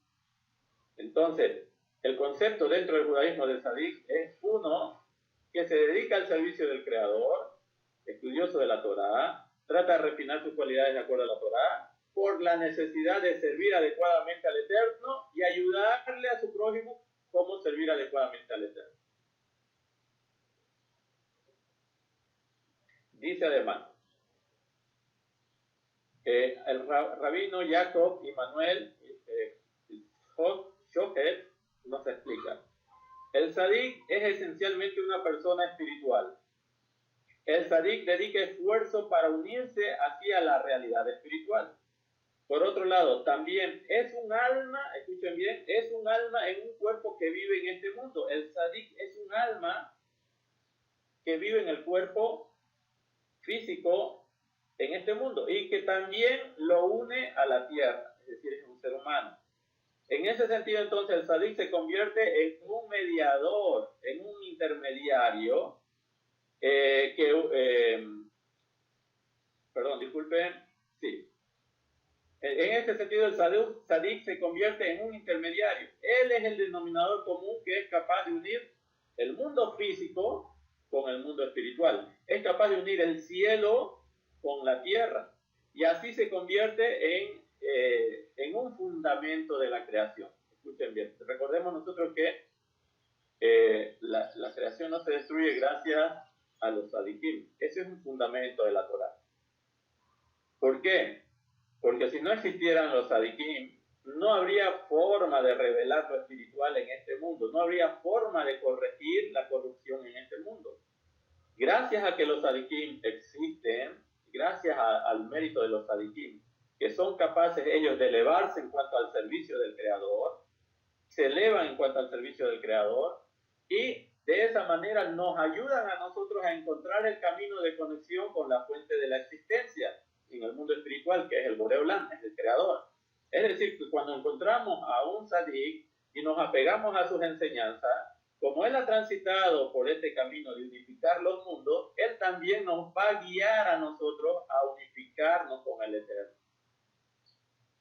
Entonces, el concepto dentro del judaísmo del Sadik es uno que se dedica al servicio del Creador, estudioso de la Torá, trata de refinar sus cualidades de acuerdo a la Torá, por la necesidad de servir adecuadamente al Eterno y ayudarle a su prójimo cómo servir adecuadamente al Eterno. Dice además, el rabino Jacob Immanuel Shohet nos explica. El Sadik es esencialmente una persona espiritual. El Sadik dedica esfuerzo para unirse hacia la realidad espiritual. Por otro lado, también es un alma, escuchen bien, es un alma en un cuerpo que vive en este mundo. El Sadik es un alma que vive en el cuerpo físico en este mundo y que también lo une a la tierra, es decir, es un ser humano. En ese sentido, entonces, el Sadik se convierte en un mediador, en un intermediario, sí. En este sentido, el Sadik se convierte en un intermediario. Él es el denominador común que es capaz de unir el mundo físico con el mundo espiritual. Es capaz de unir el cielo con la tierra. Y así se convierte en un fundamento de la creación. Escuchen bien. Recordemos nosotros que la creación no se destruye gracias a los sadikim. Ese es un fundamento de la Torá. ¿Por qué? Porque si no existieran los sadikim, no habría forma de revelar lo espiritual en este mundo, no habría forma de corregir la corrupción en este mundo. Gracias a que los sadikim existen, gracias al mérito de los sadikim, que son capaces ellos de elevarse en cuanto al servicio del Creador, se elevan en cuanto al servicio del Creador, y de esa manera nos ayudan a nosotros a encontrar el camino de conexión con la fuente de la existencia en el mundo espiritual, que es el Boré Olam, es el Creador. Es decir, que cuando encontramos a un Sadik y nos apegamos a sus enseñanzas, como él ha transitado por este camino de unificar los mundos, él también nos va a guiar a nosotros a unificarnos con el Eterno.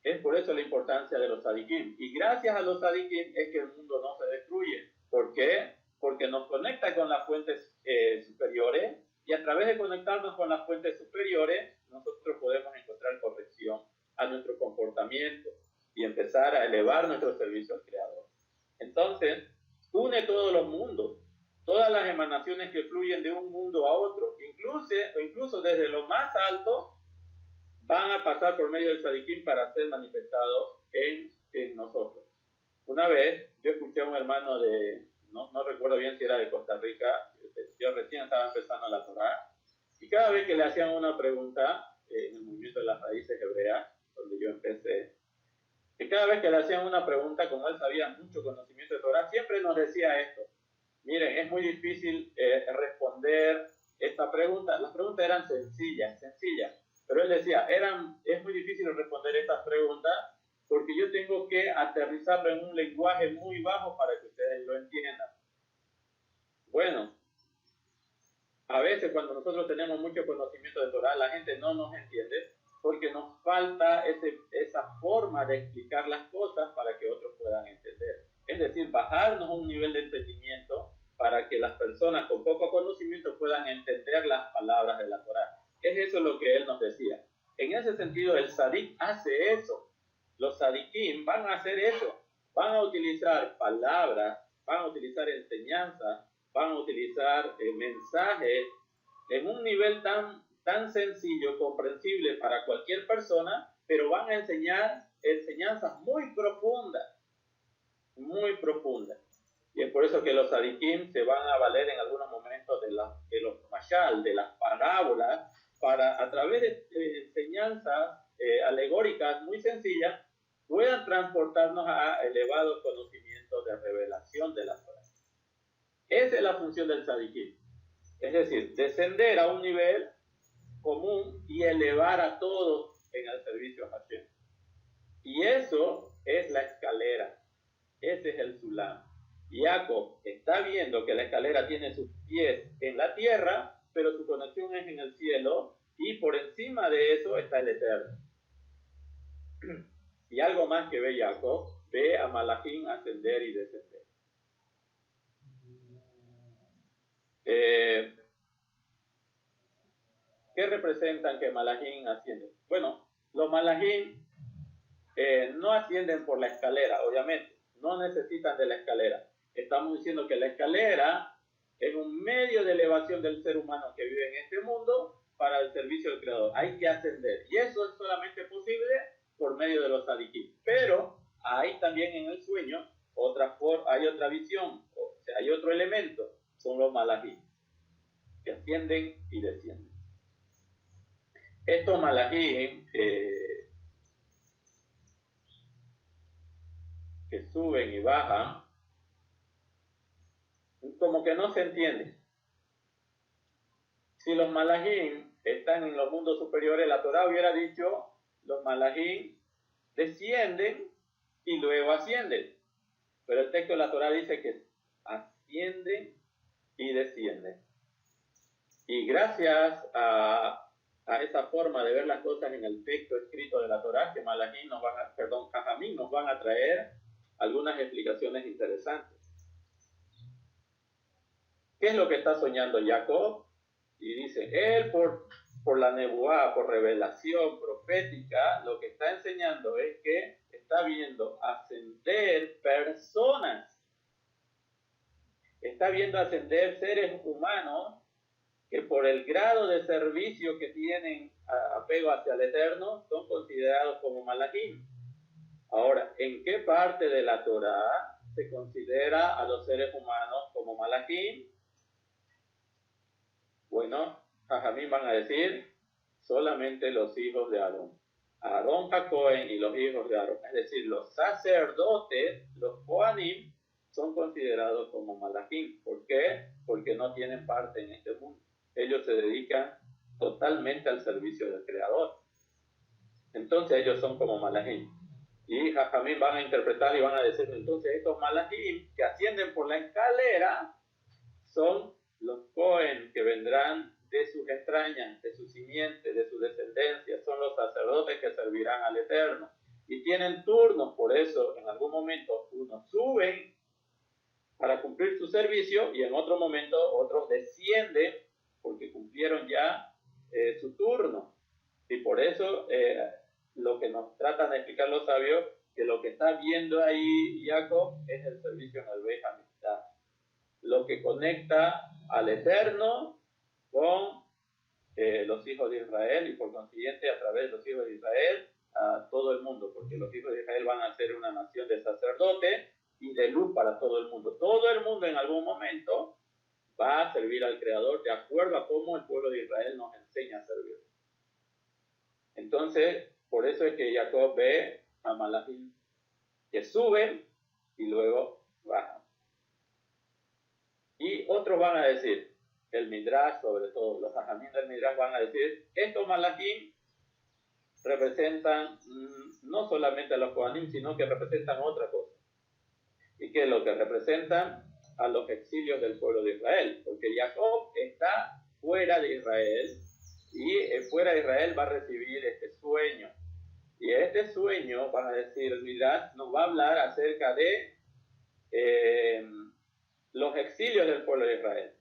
Es por eso la importancia de los sadikim. Y gracias a los sadikim es que el mundo no se destruye. ¿Por qué? Porque nos conecta con las fuentes superiores, y a través de conectarnos con las fuentes superiores, nosotros podemos encontrar corrección a nuestro comportamiento y empezar a elevar nuestro servicio al Creador. Entonces, une todos los mundos, todas las emanaciones que fluyen de un mundo a otro, incluso desde lo más alto, van a pasar por medio del Sadikim para ser manifestados en nosotros. Una vez yo escuché a un hermano no recuerdo bien si era de Costa Rica, yo recién estaba empezando la Torá, y cada vez que le hacían una pregunta en el movimiento de las raíces hebreas, donde yo empecé, y cada vez que le hacían una pregunta, como él sabía mucho conocimiento de Torá, siempre nos decía esto: miren, es muy difícil responder esta pregunta. Las preguntas eran sencillas, pero él decía, es muy difícil responder estas preguntas porque yo tengo que aterrizarlo en un lenguaje muy bajo para que ustedes lo entiendan. Bueno, a veces cuando nosotros tenemos mucho conocimiento de Torá, la gente no nos entiende porque nos falta esa forma de explicar las cosas para que otros puedan entender. Es decir, bajarnos a un nivel de entendimiento para que las personas con poco conocimiento puedan entender las palabras de la Torá. Es eso lo que él nos decía. En ese sentido, el Sadik hace eso. Los Sadikim van a hacer eso. Van a utilizar palabras, van a utilizar enseñanzas, van a utilizar mensajes en un nivel tan sencillo, comprensible para cualquier persona, pero van a enseñar enseñanzas muy profundas. Y es por eso que los sadikim se van a valer en algunos momentos de los mashal, de las parábolas, para, a través de enseñanzas alegóricas muy sencillas, puedan transportarnos a elevados conocimientos de revelación de la Torah. Esa es la función del tzadikim. Es decir, descender a un nivel común y elevar a todos en el servicio a Hashem. Y eso es la escalera. Ese es el sulam. Jacob está viendo que la escalera tiene sus pies en la tierra, pero su conexión es en el cielo, y por encima de eso está el Eterno. Y algo más que ve Jacob, ve a Malachim ascender y descender. ¿Qué representan que Malachim asciende? Bueno, los Malachim no ascienden por la escalera, obviamente, no necesitan de la escalera. Estamos diciendo que la escalera es un medio de elevación del ser humano que vive en este mundo para el servicio del Creador. Hay que ascender, y eso es solamente posible por medio de los tzadikim. Pero hay también en el sueño hay otra visión, o sea, hay otro elemento, son los malachim, que ascienden y descienden. Estos malachim que suben y bajan, como que no se entiende. Si los malachim están en los mundos superiores, la Torah hubiera dicho, los malachim descienden y luego ascienden. Pero el texto de la Torah dice que ascienden y descienden. Y gracias a esa forma de ver las cosas en el texto escrito de la Torah, que Jajamim nos van a traer algunas explicaciones interesantes. ¿Qué es lo que está soñando Jacob? Y dice, él por la nebuá, por revelación profética, lo que está enseñando es que está viendo ascender personas. Está viendo ascender seres humanos que por el grado de servicio que tienen apego hacia el Eterno, son considerados como malachim. Ahora, ¿en qué parte de la Torah se considera a los seres humanos como malachim? Bueno, Jajamim van a decir solamente los hijos de Aarón. Aarón HaKohen y los hijos de Aarón, es decir, los sacerdotes, los Kohanim, son considerados como malachim. ¿Por qué? Porque no tienen parte en este mundo. Ellos se dedican totalmente al servicio del Creador. Entonces ellos son como malachim. Y Jajamim van a interpretar y van a decir, entonces estos malachim que ascienden por la escalera son los Cohen que vendrán de sus entrañas, de su simiente, de su descendencia. Son los sacerdotes que servirán al Eterno. Y tienen turnos, por eso en algún momento unos suben para cumplir su servicio y en otro momento otros descienden porque cumplieron ya su turno. Y por eso lo que nos tratan de explicar los sabios, que lo que está viendo ahí Jacob es el servicio en el Beit HaMikdash, lo que conecta al Eterno con los hijos de Israel, y por consiguiente a través de los hijos de Israel a todo el mundo, porque los hijos de Israel van a ser una nación de sacerdotes y de luz para todo el mundo. Todo el mundo en algún momento va a servir al Creador de acuerdo a cómo el pueblo de Israel nos enseña a servir. Entonces, por eso es que Jacob ve a malachim que suben y luego bajan. Y otros van a decir, el Midrash, sobre todo los Jajamim del Midrash, van a decir, estos malachim representan no solamente a los Kohanim, sino que representan otra cosa. Y que lo que representan a los exilios del pueblo de Israel, porque Jacob está fuera de Israel, y fuera de Israel va a recibir este sueño. Y este sueño, van a decir el Midrash, nos va a hablar acerca de los exilios del pueblo de Israel.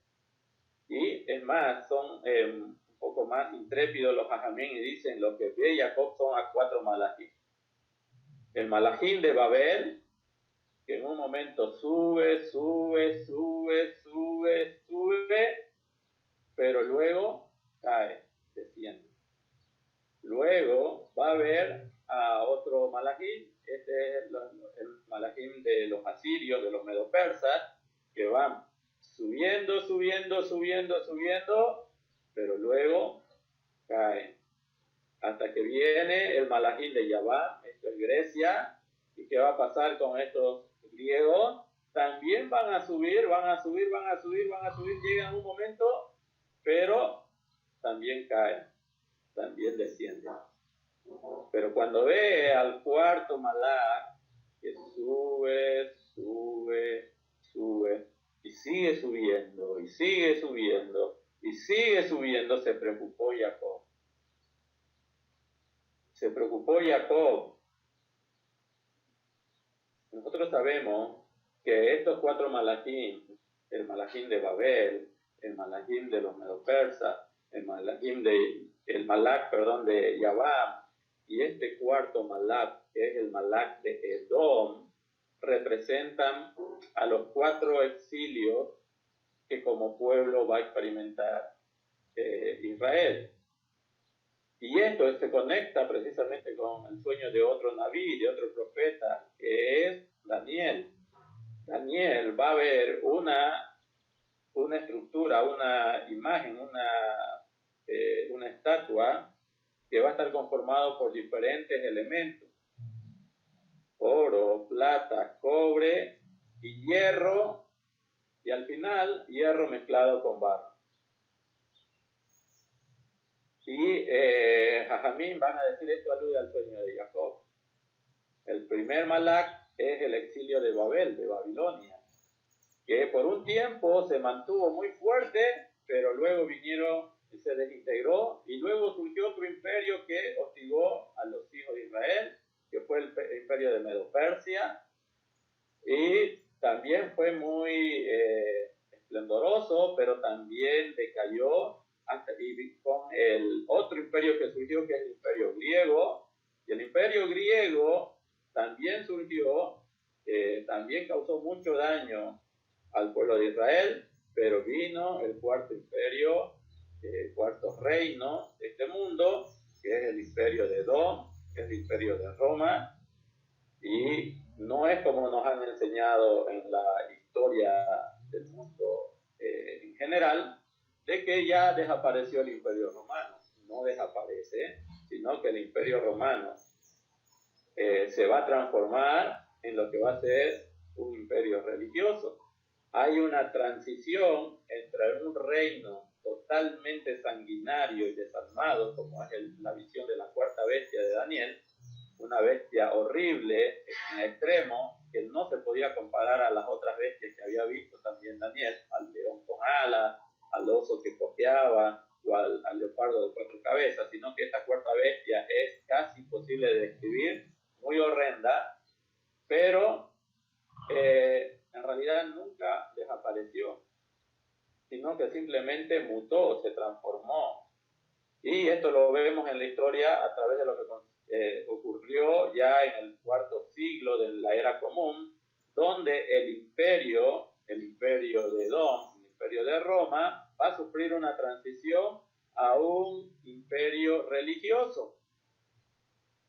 Y es más, son un poco más intrépidos los Jajamim y dicen, lo que ve Jacob son a 4 malachim. El malachim de Babel, que en un momento sube, pero luego cae, desciende. Luego va a haber a otro malachim, este es el malachim de los asirios, de los medopersas, que van subiendo, pero luego caen. Hasta que viene el Malachim de Yaván, esto es Grecia, y qué va a pasar con estos griegos. También van a subir, llegan un momento, pero también caen, también descienden. Pero cuando ve al cuarto Malach, que sube, y sigue subiendo, se preocupó Jacob. Nosotros sabemos que estos 4 Malachim, el Malachim de Babel, el Malachim de los Medo-Persas, el Malach de Yaván, y este cuarto Malach, que es el Malach de Edom, representan a los 4 exilios que como pueblo va a experimentar Israel. Y esto se conecta precisamente con el sueño de otro Naví, de otro profeta, que es Daniel. Daniel va a ver una estructura, una imagen, una estatua que va a estar conformado por diferentes elementos: oro, plata, cobre y hierro, y al final hierro mezclado con barro. Y Jajamín van a decir esto alude al sueño de Jacob. El primer Malach es el exilio de Babel, de Babilonia, que por un tiempo se mantuvo muy fuerte, pero luego vinieron y se desintegró, y luego surgió otro imperio que hostigó a los hijos de Israel, que fue el imperio de Medo-Persia, y también fue muy esplendoroso, pero también decayó, y con el otro imperio que surgió, que es el imperio griego, y el imperio griego también surgió, también causó mucho daño al pueblo de Israel, pero vino el cuarto imperio, el cuarto reino de este mundo, que es el imperio de Edom, que es el imperio de Roma, y no es como nos han enseñado en la historia del mundo en general, de que ya desapareció el imperio romano. No desaparece, sino que el imperio romano se va a transformar en lo que va a ser un imperio religioso. Hay una transición entre un reino totalmente sanguinario y desalmado, como es la visión de la cuarta bestia de Daniel, una bestia horrible en extremo, que no se podía comparar a las otras bestias que había visto también Daniel, al león con alas, al oso que cojeaba o al leopardo de 4 cabezas, sino que esta cuarta bestia es casi imposible de describir, muy horrenda, pero en realidad nunca desapareció, sino que simplemente mutó, se transformó. Y esto lo vemos en la historia a través de lo que ocurrió ya en el 4º siglo de la era común, donde el imperio de Edom, el imperio de Roma, va a sufrir una transición a un imperio religioso,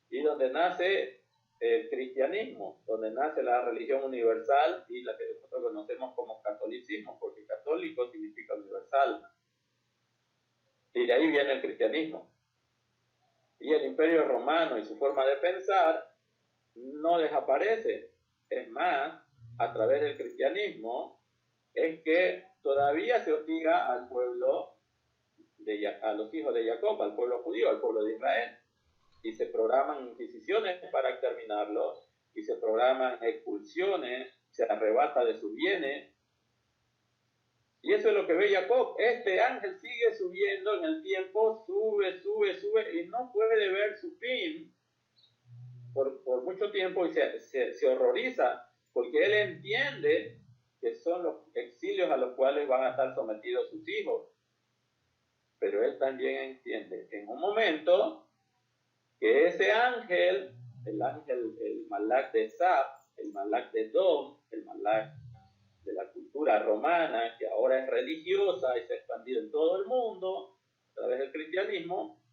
y donde nace el cristianismo, donde nace la religión universal y la que nosotros conocemos como catolicismo, porque católico significa universal. Y de ahí viene el cristianismo. Y el imperio romano y su forma de pensar no desaparece. Es más, a través del cristianismo es que todavía se hostiga al pueblo, a los hijos de Jacob, al pueblo judío, al pueblo de Israel. Y se programan inquisiciones para exterminarlos, y se programan expulsiones, se arrebata de sus bienes. Y eso es lo que ve Jacob. Este ángel sigue subiendo en el tiempo, sube, y no puede ver su fin por mucho tiempo, y se horroriza, porque él entiende que son los exilios a los cuales van a estar sometidos sus hijos. Pero él también entiende en un momento que ese ángel, el Malach de Sab, el Malach de Edom, el Malach de la cultura romana, que ahora es religiosa y se ha expandido en todo el mundo a través del cristianismo,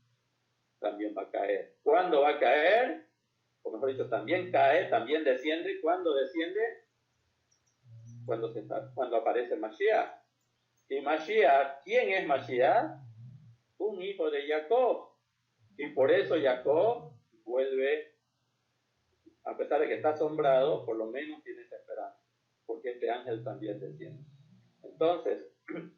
también va a caer. ¿Cuándo va a caer? O mejor dicho, también cae, también desciende. ¿Cuándo desciende? Cuando aparece Mashiach. Y Mashiach, ¿quién es Mashiach? Un hijo de Jacob. Y por eso Jacob vuelve, a pesar de que está asombrado, por lo menos tiene esa esperanza, porque este ángel también desciende. Entonces,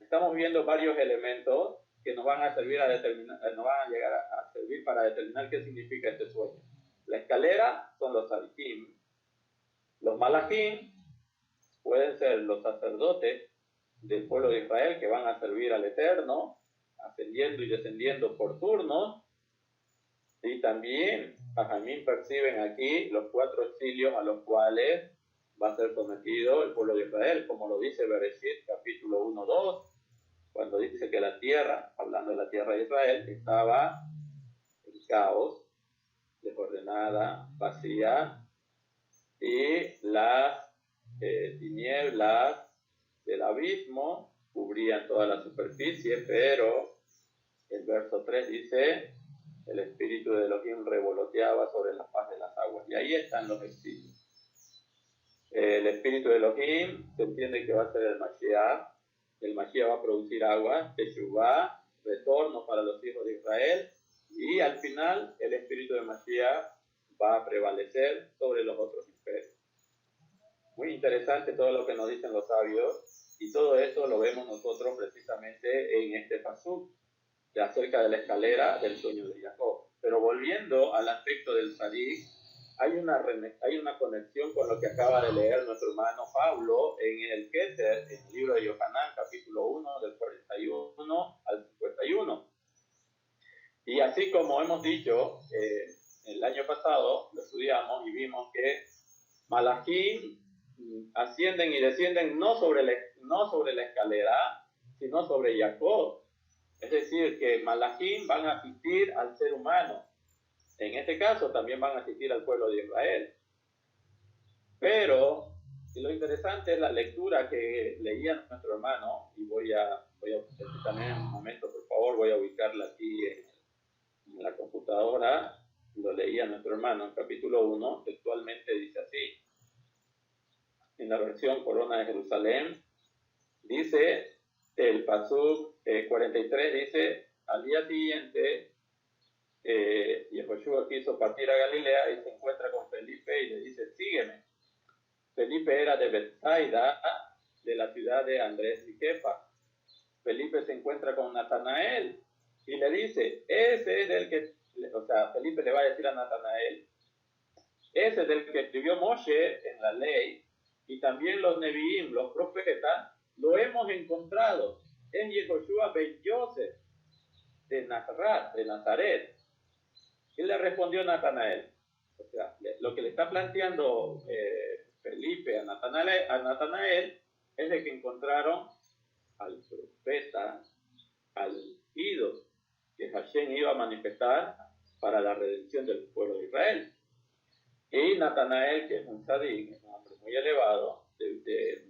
estamos viendo varios elementos que nos van a servir nos van a llegar a servir para determinar qué significa este sueño. La escalera son los tzadikim. Los malachim pueden ser los sacerdotes del pueblo de Israel que van a servir al Eterno, ascendiendo y descendiendo por turnos. Y también Jajamín perciben aquí los 4 exilios a los cuales va a ser sometido el pueblo de Israel, como lo dice Bereshit capítulo 1-2, cuando dice que la tierra, hablando de la tierra de Israel, estaba en caos, desordenada, vacía, y las tinieblas del abismo cubrían toda la superficie, pero el verso 3 dice, el espíritu de Elohim revoloteaba sobre la faz de las aguas, y ahí están los exilios. El espíritu de Elohim se entiende que va a ser el Mashiach va a producir agua, Teshuvah, retorno para los hijos de Israel, y al final el espíritu de Mashiach va a prevalecer sobre los otros imperios. Muy interesante todo lo que nos dicen los sabios, y todo eso lo vemos nosotros precisamente en este pasuk, de acerca de la escalera del sueño de Jacob. Pero volviendo al aspecto del tzadik, hay una conexión con lo que acaba de leer nuestro hermano Pablo en el Keter, en el libro de Yohanan, capítulo 1, del 41 al 51. Y así como hemos dicho, el año pasado lo estudiamos y vimos que Malachim ascienden y descienden no sobre la escalera, sino sobre Jacob. Es decir, que Malachim van a asistir al ser humano. En este caso también van a asistir al pueblo de Israel. Pero lo interesante es la lectura que leía nuestro hermano, y voy a también en un momento, por favor, voy a ubicarla aquí en la computadora. Lo leía nuestro hermano en capítulo 1, textualmente dice así. En la versión Corona de Jerusalén, dice el pasuk 43, dice, al día siguiente, Yehoshua quiso partir a Galilea y se encuentra con Felipe y le dice, sígueme. Felipe era de Bethsaida, de la ciudad de Andrés y Kefa. Felipe se encuentra con Natanael y le dice, ese es del que, o sea, Felipe le va a decir a Natanael, ese es del que escribió Moshe en la ley, y también los Neviim, los profetas, lo hemos encontrado en Yehoshua ben Yosef, de Nazaret. Y le respondió Natanael. O sea, lo que le está planteando Felipe a Natanael es de que encontraron al profeta, al ídolo que Hashem iba a manifestar para la redención del pueblo de Israel. Y Natanael, que es un tzadik, es un hombre muy elevado, de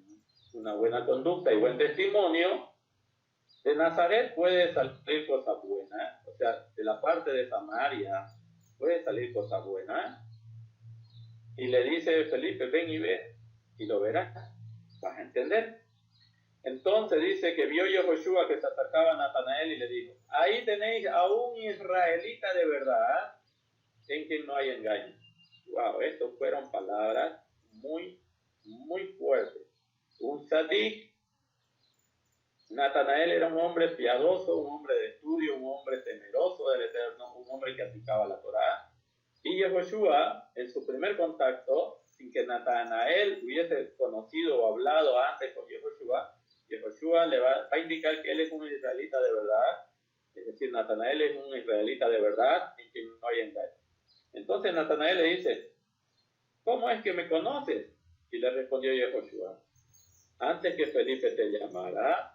una buena conducta y buen testimonio, de Nazaret puede salir cosas buenas, o sea, de la parte de Samaria puede salir cosas buenas. Y le dice Felipe, ven y ve, y lo verás, vas a entender. Entonces dice que vio Yehoshua que se acercaba a Natanael y le dijo, ahí tenéis a un israelita de verdad, en quien no hay engaño. Wow, estas fueron palabras muy, muy fuertes. Un tzadik. Natanael era un hombre piadoso, un hombre de estudio, un hombre temeroso del Eterno, un hombre que aplicaba la Torá. Y Yehoshua, en su primer contacto, sin que Natanael hubiese conocido o hablado antes con Yehoshua le va a indicar que él es un israelita de verdad. Es decir, Natanael es un israelita de verdad en quien no hay engaño. Entonces Natanael le dice, ¿cómo es que me conoces? Y le respondió Yehoshua, antes que Felipe te llamara,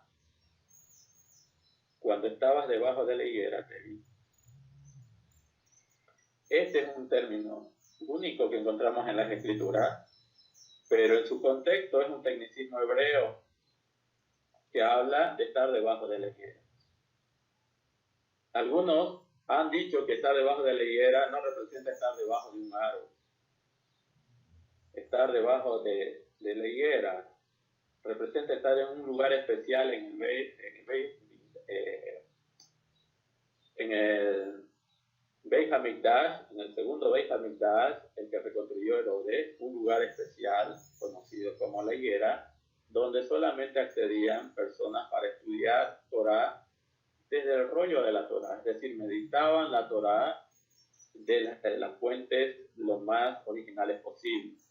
cuando estabas debajo de la higuera te vi. Este es un término único que encontramos en las Escrituras, pero en su contexto es un tecnicismo hebreo que habla de estar debajo de la higuera. Algunos han dicho que estar debajo de la higuera no representa estar debajo de un árbol. Estar debajo de la higuera representa estar en un lugar especial en en el Beit HaMikdash, en el segundo Beit HaMikdash, el que reconstruyó Herodes, un lugar especial conocido como la higuera, donde solamente accedían personas para estudiar Torah desde el rollo de la Torah, es decir, meditaban la Torah de las fuentes lo más originales posibles.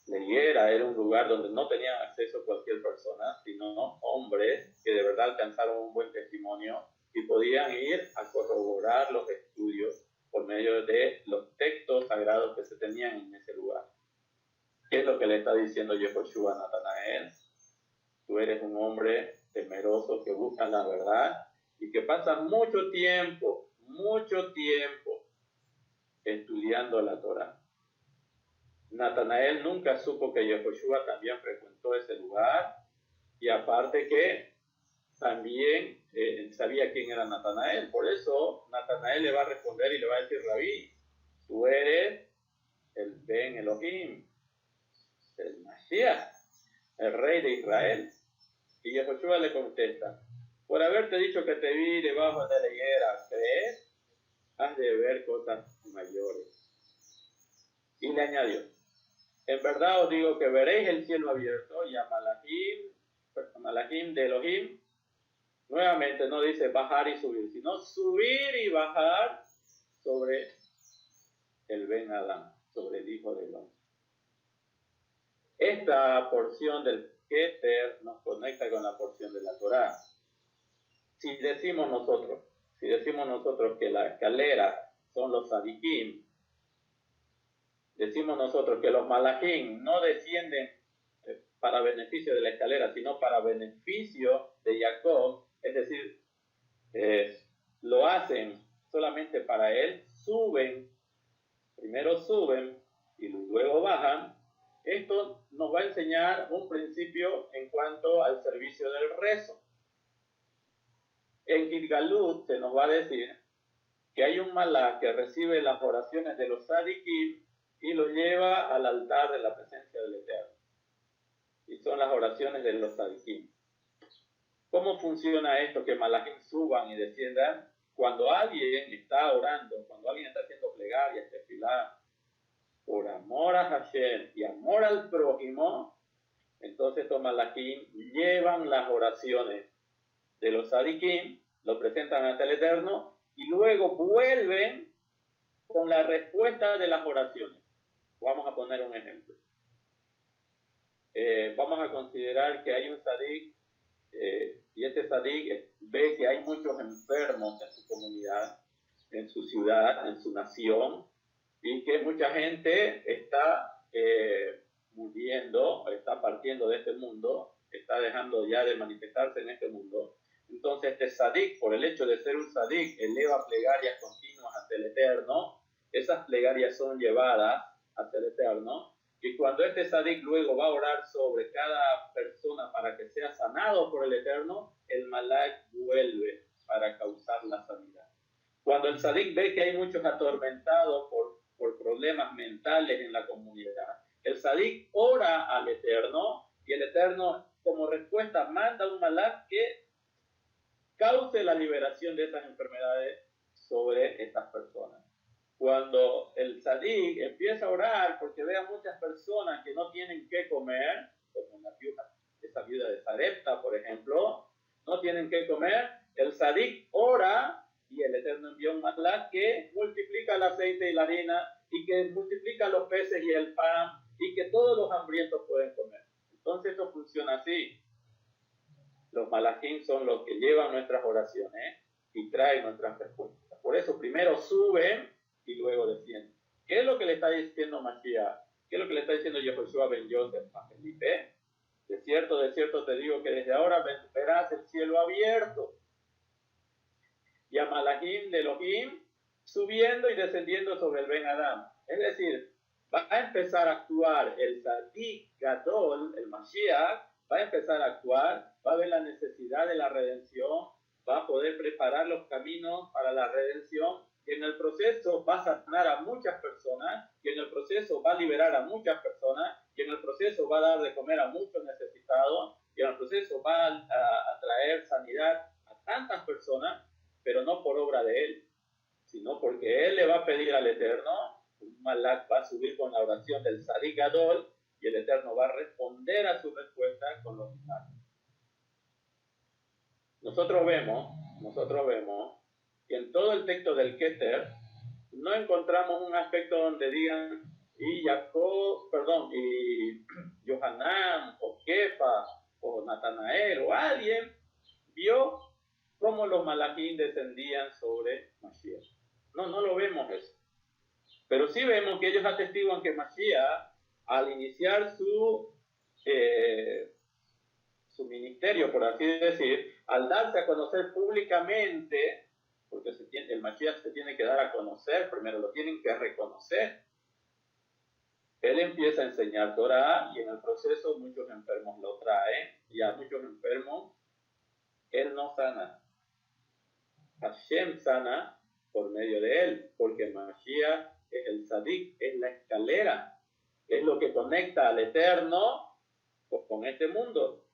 La higuera era un lugar donde no tenían acceso cualquier persona, sino hombres que de verdad alcanzaron un buen testimonio y podían ir a corroborar los estudios por medio de los textos sagrados que se tenían en ese lugar. ¿Qué es lo que le está diciendo Yehoshua a Natanael? Tú eres un hombre temeroso que busca la verdad y que pasa mucho tiempo estudiando la Torah. Natanael nunca supo que Yehoshua también frecuentó ese lugar y aparte que también sabía quién era Natanael. Por eso Natanael le va a responder y le va a decir: Rabí, tú eres el Ben Elohim, el Mashiach, el rey de Israel. Y Yehoshua le contesta: por haberte dicho que te vi debajo de la higuera, ¿crees? Has de ver cosas mayores. Y le añadió: en verdad os digo que veréis el cielo abierto y a Malachim de Elohim. Nuevamente no dice bajar y subir, sino subir y bajar sobre el Ben Adán, sobre el Hijo del Hombre. Esta porción del Keter nos conecta con la porción de la Torá. Si decimos nosotros que la escalera son los Sadikim, decimos nosotros que los Malachim no descienden para beneficio de la escalera, sino para beneficio de Jacob, es decir, lo hacen solamente para él, primero suben y luego bajan. Esto nos va a enseñar un principio en cuanto al servicio del rezo. En Gilgalut se nos va a decir que hay un malach que recibe las oraciones de los Sadikim y lo lleva al altar de la presencia del Eterno. Y son las oraciones de los Sadikim. ¿Cómo funciona esto que malachim suban y desciendan? Cuando alguien está orando, cuando alguien está haciendo plegarias, tefilá, por amor a Hashem y amor al prójimo, entonces estos malachim llevan las oraciones de los Sadikim, lo presentan ante el Eterno y luego vuelven con la respuesta de las oraciones. Vamos a poner un ejemplo. Vamos a considerar que hay un Sadik y este Sadik ve que hay muchos enfermos en su comunidad, en su ciudad, en su nación, y que mucha gente está muriendo, está partiendo de este mundo, está dejando ya de manifestarse en este mundo. Entonces este Sadik, por el hecho de ser un Sadik, eleva plegarias continuas hacia el Eterno. Esas plegarias son llevadas hacia el Eterno. Y cuando este Sadik luego va a orar sobre cada persona para que sea sanado por el Eterno, el malach vuelve para causar la sanidad. Cuando el Sadik ve que hay muchos atormentados por problemas mentales en la comunidad, el Sadik ora al Eterno y el Eterno, como respuesta, manda un malach que cause la liberación de esas enfermedades sobre estas personas. Cuando el Sadik empieza a orar porque ve a muchas personas que no tienen qué comer, como esa viuda de Sarepta, por ejemplo, no tienen qué comer, el Sadik ora y el Eterno envía un malach que multiplica el aceite y la harina y que multiplica los peces y el pan y que todos los hambrientos pueden comer. Entonces esto funciona así. Los malachim son los que llevan nuestras oraciones y traen nuestras respuestas. Por eso primero suben y luego descienden. ¿Qué es lo que le está diciendo Mashiach? ¿Qué es lo que le está diciendo Yehoshua ben Yosef a Felipe? De cierto te digo que desde ahora verás el cielo abierto y a malachim de Elohim subiendo y descendiendo sobre el Ben Adam. Es decir, va a empezar a actuar el Sadik Gadol, el Mashiach, va a empezar a actuar, va a ver la necesidad de la redención, va a poder preparar los caminos para la redención, y en el proceso va a sanar a muchas personas, y en el proceso va a liberar a muchas personas, y en el proceso va a dar de comer a muchos necesitados, y en el proceso va a traer sanidad a tantas personas, pero no por obra de él, sino porque él le va a pedir al Eterno, un malak va a subir con la oración del Tzadik Gadol, y el Eterno va a responder a su respuesta con los milagros. Nosotros vemos que en todo el texto del Keter no encontramos un aspecto donde digan y Yohanan o Kefa o Natanael o alguien vio cómo los malajín descendían sobre Mashiach. No lo vemos eso. Pero sí vemos que ellos atestiguan que Mashiach, al iniciar su ministerio, por así decir, al darse a conocer públicamente, porque el Mashiach se tiene que dar a conocer, primero lo tienen que reconocer. Él empieza a enseñar Torah y en el proceso muchos enfermos lo traen y a muchos enfermos él no sana. Hashem sana por medio de él, porque Mashiach es el Tzadik, es la escalera, es lo que conecta al Eterno con este mundo.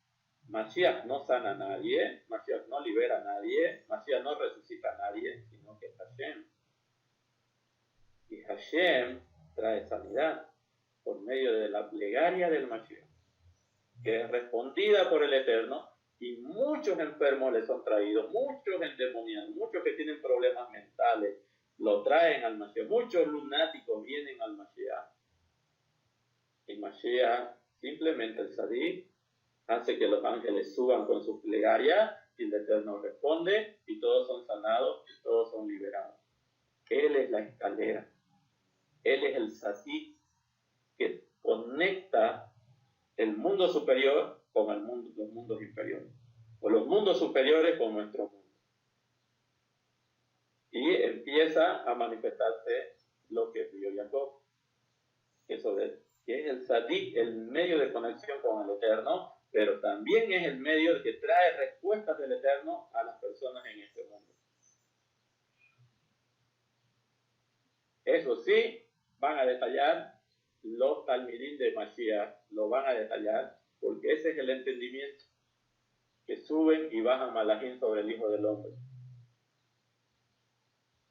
Mashiach no sana a nadie, Mashiach no libera a nadie, Mashiach no resucita a nadie, sino que es Hashem. Y Hashem trae sanidad por medio de la plegaria del Mashiach, que es respondida por el Eterno, y muchos enfermos les son traídos, muchos endemoniados, muchos que tienen problemas mentales, lo traen al Mashiach, muchos lunáticos vienen al Mashiach. Y Mashiach, simplemente el Tzadik, hace que los ángeles suban con su plegaria y el Eterno responde y todos son sanados y todos son liberados. Él es la escalera. Él es el Tzadik que conecta el mundo superior con los mundos inferiores. O los mundos superiores con nuestro mundo. Y empieza a manifestarse lo que vio Jacob. Eso es, que es el Tzadik, el medio de conexión con el Eterno, pero también es el medio que trae respuestas del Eterno a las personas en este mundo. Eso sí, van a detallar los talmidín de Mashiach, lo van a detallar, porque ese es el entendimiento, que suben y bajan malajín sobre el Hijo del Hombre.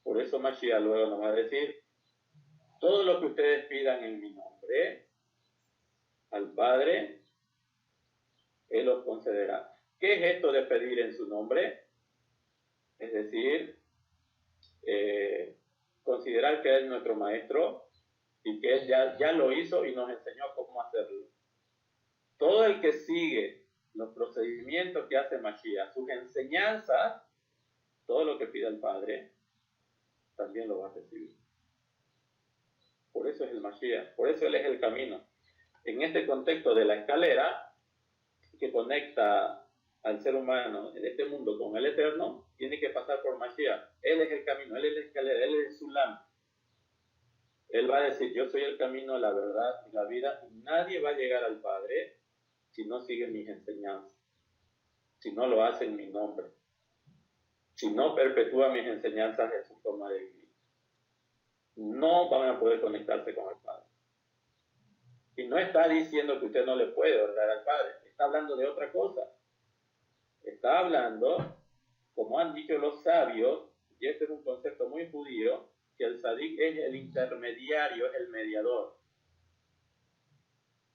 Por eso Mashiach luego nos va a decir, todo lo que ustedes pidan en mi nombre, al Padre, Él os concederá. ¿Qué es esto de pedir en su nombre? Es decir, considerar que Él es nuestro Maestro y que Él ya lo hizo y nos enseñó cómo hacerlo. Todo el que sigue los procedimientos que hace Mashiach, sus enseñanzas, todo lo que pida el Padre, también lo va a recibir. Por eso es el Mashiach, por eso Él es el camino. En este contexto de la escalera, que conecta al ser humano en este mundo con el Eterno, tiene que pasar por Mashiach. Él es el camino, Él es la escalera, Él es el Sulam. Él va a decir, yo soy el camino, la verdad y la vida. Nadie va a llegar al Padre si no sigue mis enseñanzas, si no lo hace en mi nombre, si no perpetúa mis enseñanzas en su forma de vivir. No van a poder conectarse con el Padre. Y no está diciendo que usted no le puede orar al Padre, está hablando de otra cosa. Está hablando, como han dicho los sabios, y este es un concepto muy judío, que el Tzadik es el intermediario, es el mediador.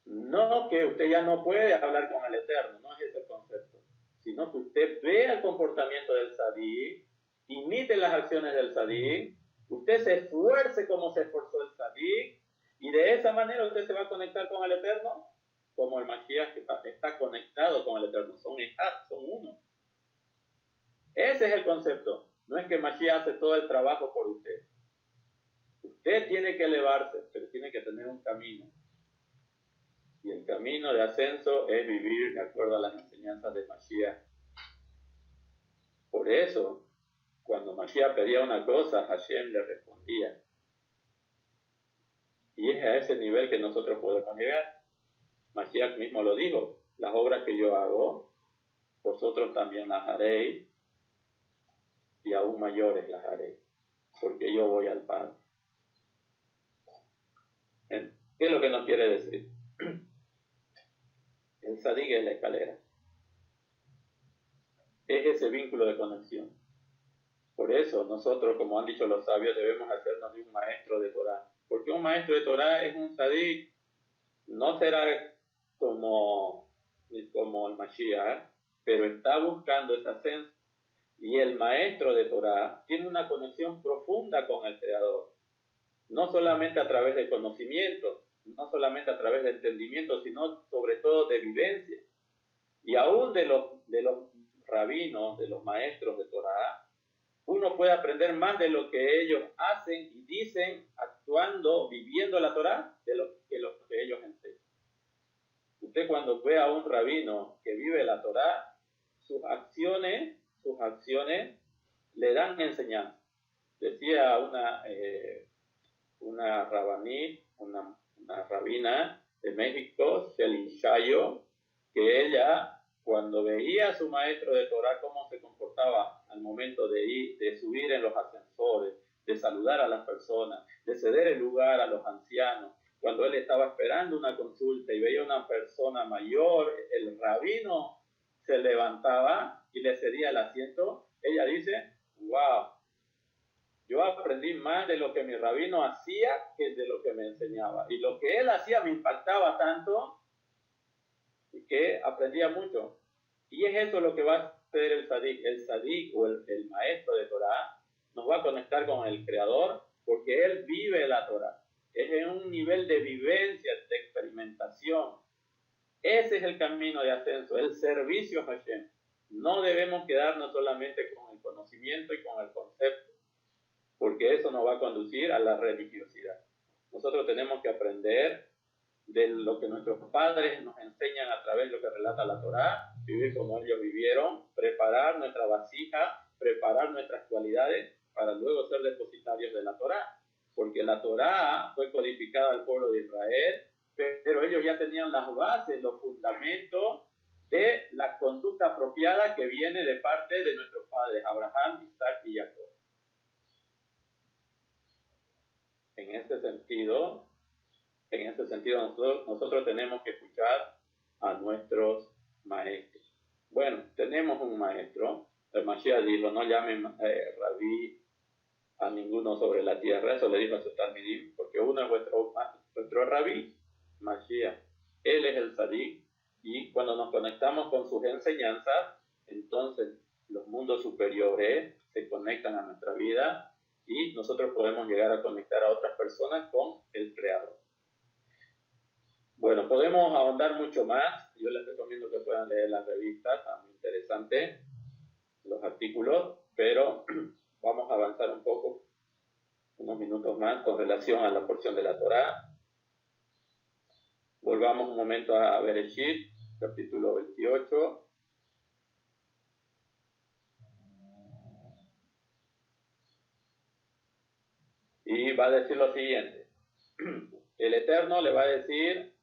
No que usted ya no puede hablar con el Eterno, no es ese el concepto, sino que usted vea el comportamiento del Tzadik, imite las acciones del Tzadik, usted se esfuerce como se esforzó el Tzadik, y de esa manera usted se va a conectar con el Eterno, como el Mashiach que está conectado con el Eterno, son uno. Ese es el concepto, no es que Mashiach hace todo el trabajo por usted. Usted tiene que elevarse, pero tiene que tener un camino. Y el camino de ascenso es vivir de acuerdo a las enseñanzas de Mashiach. Por eso, cuando Mashiach pedía una cosa, Hashem le respondía. Y es a ese nivel que nosotros podemos llegar. Mashiach mismo lo dijo, las obras que yo hago, vosotros también las haréis, y aún mayores las haréis, porque yo voy al Padre. ¿Qué es lo que nos quiere decir? El Tzadik es la escalera. Es ese vínculo de conexión. Por eso nosotros, como han dicho los sabios, debemos hacernos de un maestro de Torah. Porque un maestro de Torah es un tzadik, no será como el Mashiach, pero está buscando esa ascenso. Y el maestro de Torah tiene una conexión profunda con el Creador, no solamente a través de conocimiento, no solamente a través de entendimiento, sino sobre todo de vivencia. Y aún de los rabinos, de los maestros de Torah, uno puede aprender más de lo que ellos hacen y dicen, actuando, viviendo la Torah, de lo que ellos enseñan. Usted cuando ve a un rabino que vive la Torah, sus acciones le dan enseñanza. Decía una rabaní, una rabina de México, Shelly Shayo, que ella, cuando veía a su maestro de Torah cómo se comportaba al momento de subir en los ascensores, de saludar a las personas, de ceder el lugar a los ancianos, cuando él estaba esperando una consulta y veía una persona mayor, el rabino se levantaba y le cedía el asiento, ella dice, wow, yo aprendí más de lo que mi rabino hacía que de lo que me enseñaba. Y lo que él hacía me impactaba tanto que aprendía mucho. Y es eso lo que va a hacer el tzadik o el maestro de Torah, nos va a conectar con el Creador porque él vive la Torah. Es en un nivel de vivencia, de experimentación. Ese es el camino de ascenso, el servicio a Hashem. No debemos quedarnos solamente con el conocimiento y con el concepto, porque eso nos va a conducir a la religiosidad. Nosotros tenemos que aprender de lo que nuestros padres nos enseñan a través de lo que relata la Torá, vivir como ellos vivieron, preparar nuestra vasija, preparar nuestras cualidades para luego ser depositarios de la Torá, porque la Torá fue codificada al pueblo de Israel, pero ellos ya tenían las bases, los fundamentos de la conducta apropiada que viene de parte de nuestros padres, Abraham, Isaac y Jacob. En ese sentido nosotros tenemos que escuchar a nuestros maestros. Bueno, tenemos un maestro, el Mashiach dijo, no llamen rabí a ninguno sobre la tierra, eso le dijo a su talmidim, porque uno es vuestro rabí, Mashiach. Él es el tzadik, y cuando nos conectamos con sus enseñanzas, entonces los mundos superiores se conectan a nuestra vida y nosotros podemos llegar a conectar a otras personas con el Creador. Bueno, podemos ahondar mucho más. Yo les recomiendo que puedan leer las revistas, tan muy interesantes, los artículos, pero vamos a avanzar un poco, unos minutos más, con relación a la porción de la Torá. Volvamos un momento a Bereshit, capítulo 28. Y va a decir lo siguiente. El Eterno le va a decir,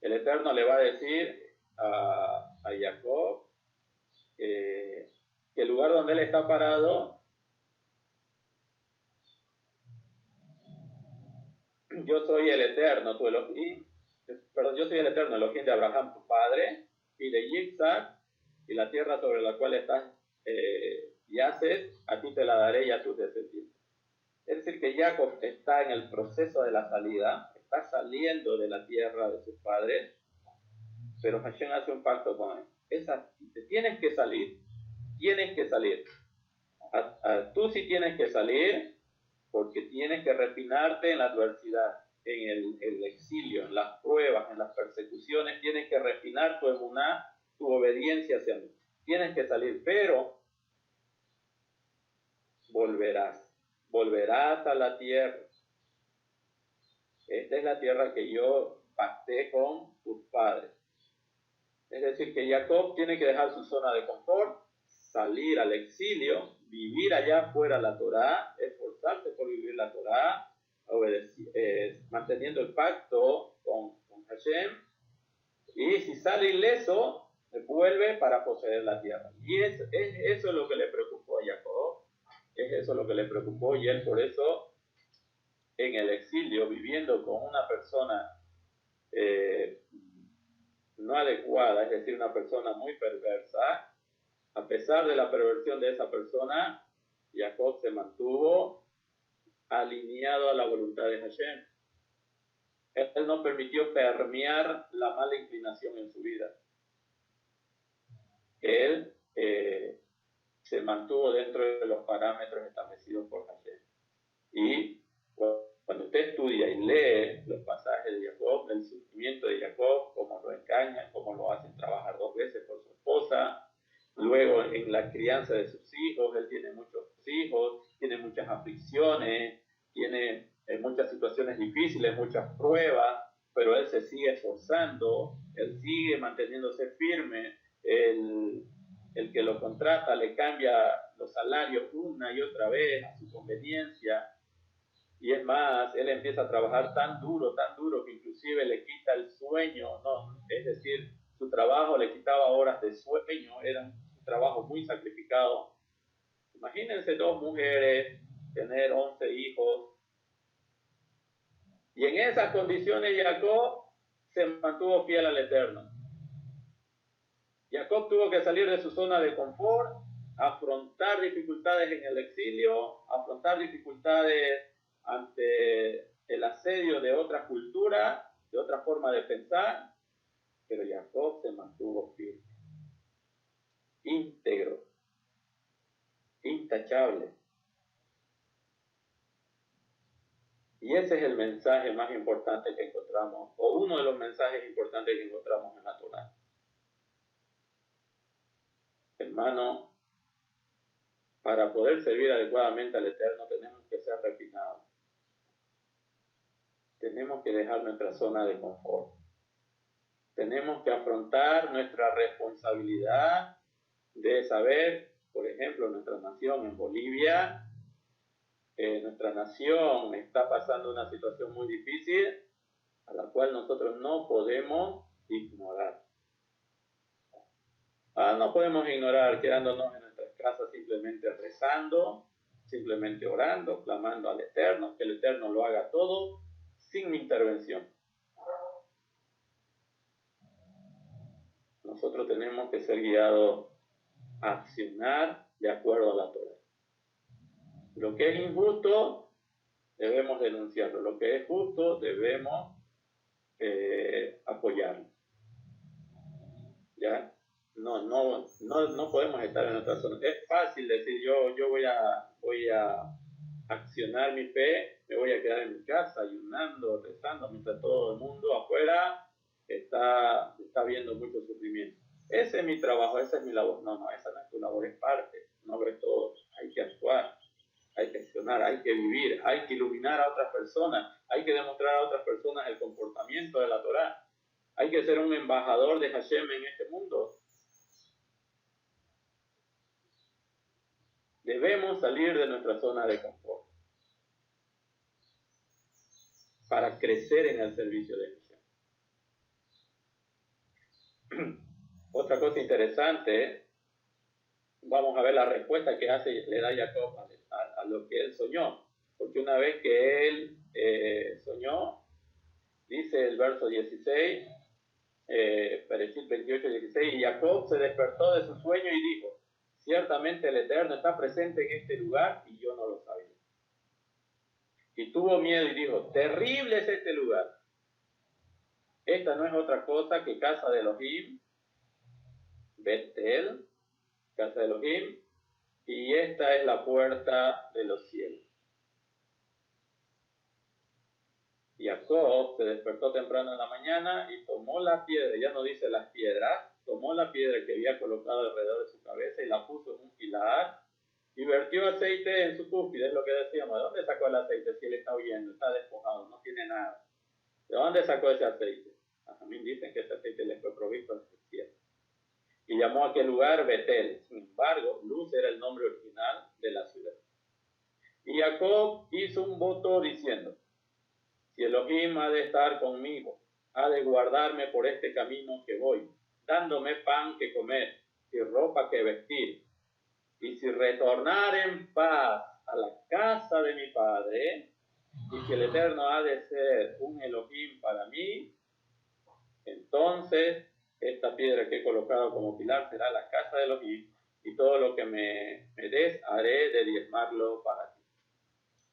el Eterno le va a decir a Jacob que el lugar donde él está parado, yo soy el Eterno, tu Elohim, perdón, yo soy el Eterno, Elohim de Abraham, tu padre, y de Yitzhak, y la tierra sobre la cual estás yaces, a ti te la daré y a tus descendientes. Es decir, que Jacob está en el proceso de la salida, está saliendo de la tierra de sus padres, pero Hashem hace un pacto con él. Tienes que salir. Tú sí tienes que salir, porque tienes que refinarte en la adversidad, en el exilio, en las pruebas, en las persecuciones. Tienes que refinar tu emuná, tu obediencia hacia mí. Tienes que salir, pero volverás a la tierra. Esta es la tierra que yo pacté con tus padres. Es decir, que Jacob tiene que dejar su zona de confort, salir al exilio, vivir allá fuera la Torá, esforzarse por vivir la Torá, manteniendo el pacto con Hashem, y si sale ileso, vuelve para poseer la tierra. Y eso es lo que le preocupó a Jacob, es eso lo que le preocupó, y él por eso, en el exilio, viviendo con una persona no adecuada, es decir, una persona muy perversa, a pesar de la perversión de esa persona, Jacob se mantuvo alineado a la voluntad de Hashem. Él no permitió permear la mala inclinación en su vida. Él se mantuvo dentro de los parámetros establecidos por Hashem. Y cuando usted estudia y lee los pasajes de Jacob, el sufrimiento de Jacob, cómo lo engañan, cómo lo hacen trabajar 2 veces por su esposa, luego en la crianza de sus hijos, él tiene muchos hijos, tiene muchas aflicciones, tiene muchas situaciones difíciles, muchas pruebas, pero él se sigue esforzando, él sigue manteniéndose firme, el que lo contrata le cambia los salarios una y otra vez a su conveniencia, y es más, él empieza a trabajar tan duro, que inclusive le quita el sueño, ¿no? Es decir, su trabajo le quitaba horas de sueño, era un trabajo muy sacrificado. Imagínense 2 mujeres, tener 11 hijos, y en esas condiciones Jacob se mantuvo fiel al Eterno. Jacob tuvo que salir de su zona de confort, afrontar dificultades en el exilio, afrontar dificultades ante el asedio de otra cultura, de otra forma de pensar, pero Jacob se mantuvo firme, íntegro, intachable. Y ese es el mensaje más importante que encontramos, o uno de los mensajes importantes que encontramos en la Torá. Hermano, para poder servir adecuadamente al Eterno tenemos que ser refinados. Tenemos que dejar nuestra zona de confort. Tenemos que afrontar nuestra responsabilidad de saber, por ejemplo, nuestra nación en Bolivia, nuestra nación está pasando una situación muy difícil a la cual nosotros no podemos ignorar. No podemos ignorar quedándonos en nuestras casas simplemente rezando, simplemente orando, clamando al Eterno, que el Eterno lo haga todo sin mi intervención. Nosotros tenemos que ser guiados a accionar de acuerdo a la Torá. Lo que es injusto, debemos denunciarlo. Lo que es justo, debemos apoyarlo. ¿Ya? No podemos estar en nuestra zona. Es fácil decir, yo voy a accionar mi fe, me voy a quedar en mi casa ayunando, rezando, mientras todo el mundo afuera está viendo mucho sufrimiento. Ese es mi trabajo, esa es mi labor. No, esa no es tu labor, es parte, no es todo. Hay que actuar, hay que accionar, hay que vivir, hay que iluminar a otras personas, hay que demostrar a otras personas el comportamiento de la Torá. Hay que ser un embajador de Hashem en este mundo. Debemos salir de nuestra zona de confort para crecer en el servicio de Hashem. Otra cosa interesante, vamos a ver la respuesta que le da Jacob a lo que él soñó. Porque una vez que él soñó, dice el verso 16, Bereshit 28:16, y Jacob se despertó de su sueño y dijo, ciertamente el Eterno está presente en este lugar y yo no lo sabía. Y tuvo miedo y dijo, terrible es este lugar. Esta no es otra cosa que casa de Elohim, Betel, casa de Elohim, y esta es la puerta de los cielos. Jacob se despertó temprano en la mañana y tomó la piedra, ya no dice las piedras, tomó la piedra que había colocado alrededor de su cabeza y la puso en un pilar y vertió aceite en su cúspide. Es lo que decíamos, ¿de dónde sacó el aceite? Si él está huyendo, está despojado, no tiene nada. ¿De dónde sacó ese aceite? A mí dicen que ese aceite le fue provisto en el cielo. Y llamó a aquel lugar Betel. Sin embargo, Luz era el nombre original de la ciudad. Y Jacob hizo un voto diciendo, si Elohim ha de estar conmigo, ha de guardarme por este camino que voy, dándome pan que comer y ropa que vestir, y si retornar en paz a la casa de mi padre, y que el Eterno ha de ser un Elohim para mí, entonces esta piedra que he colocado como pilar será la casa de los hijos, y todo lo que me des haré de diezmarlo para ti.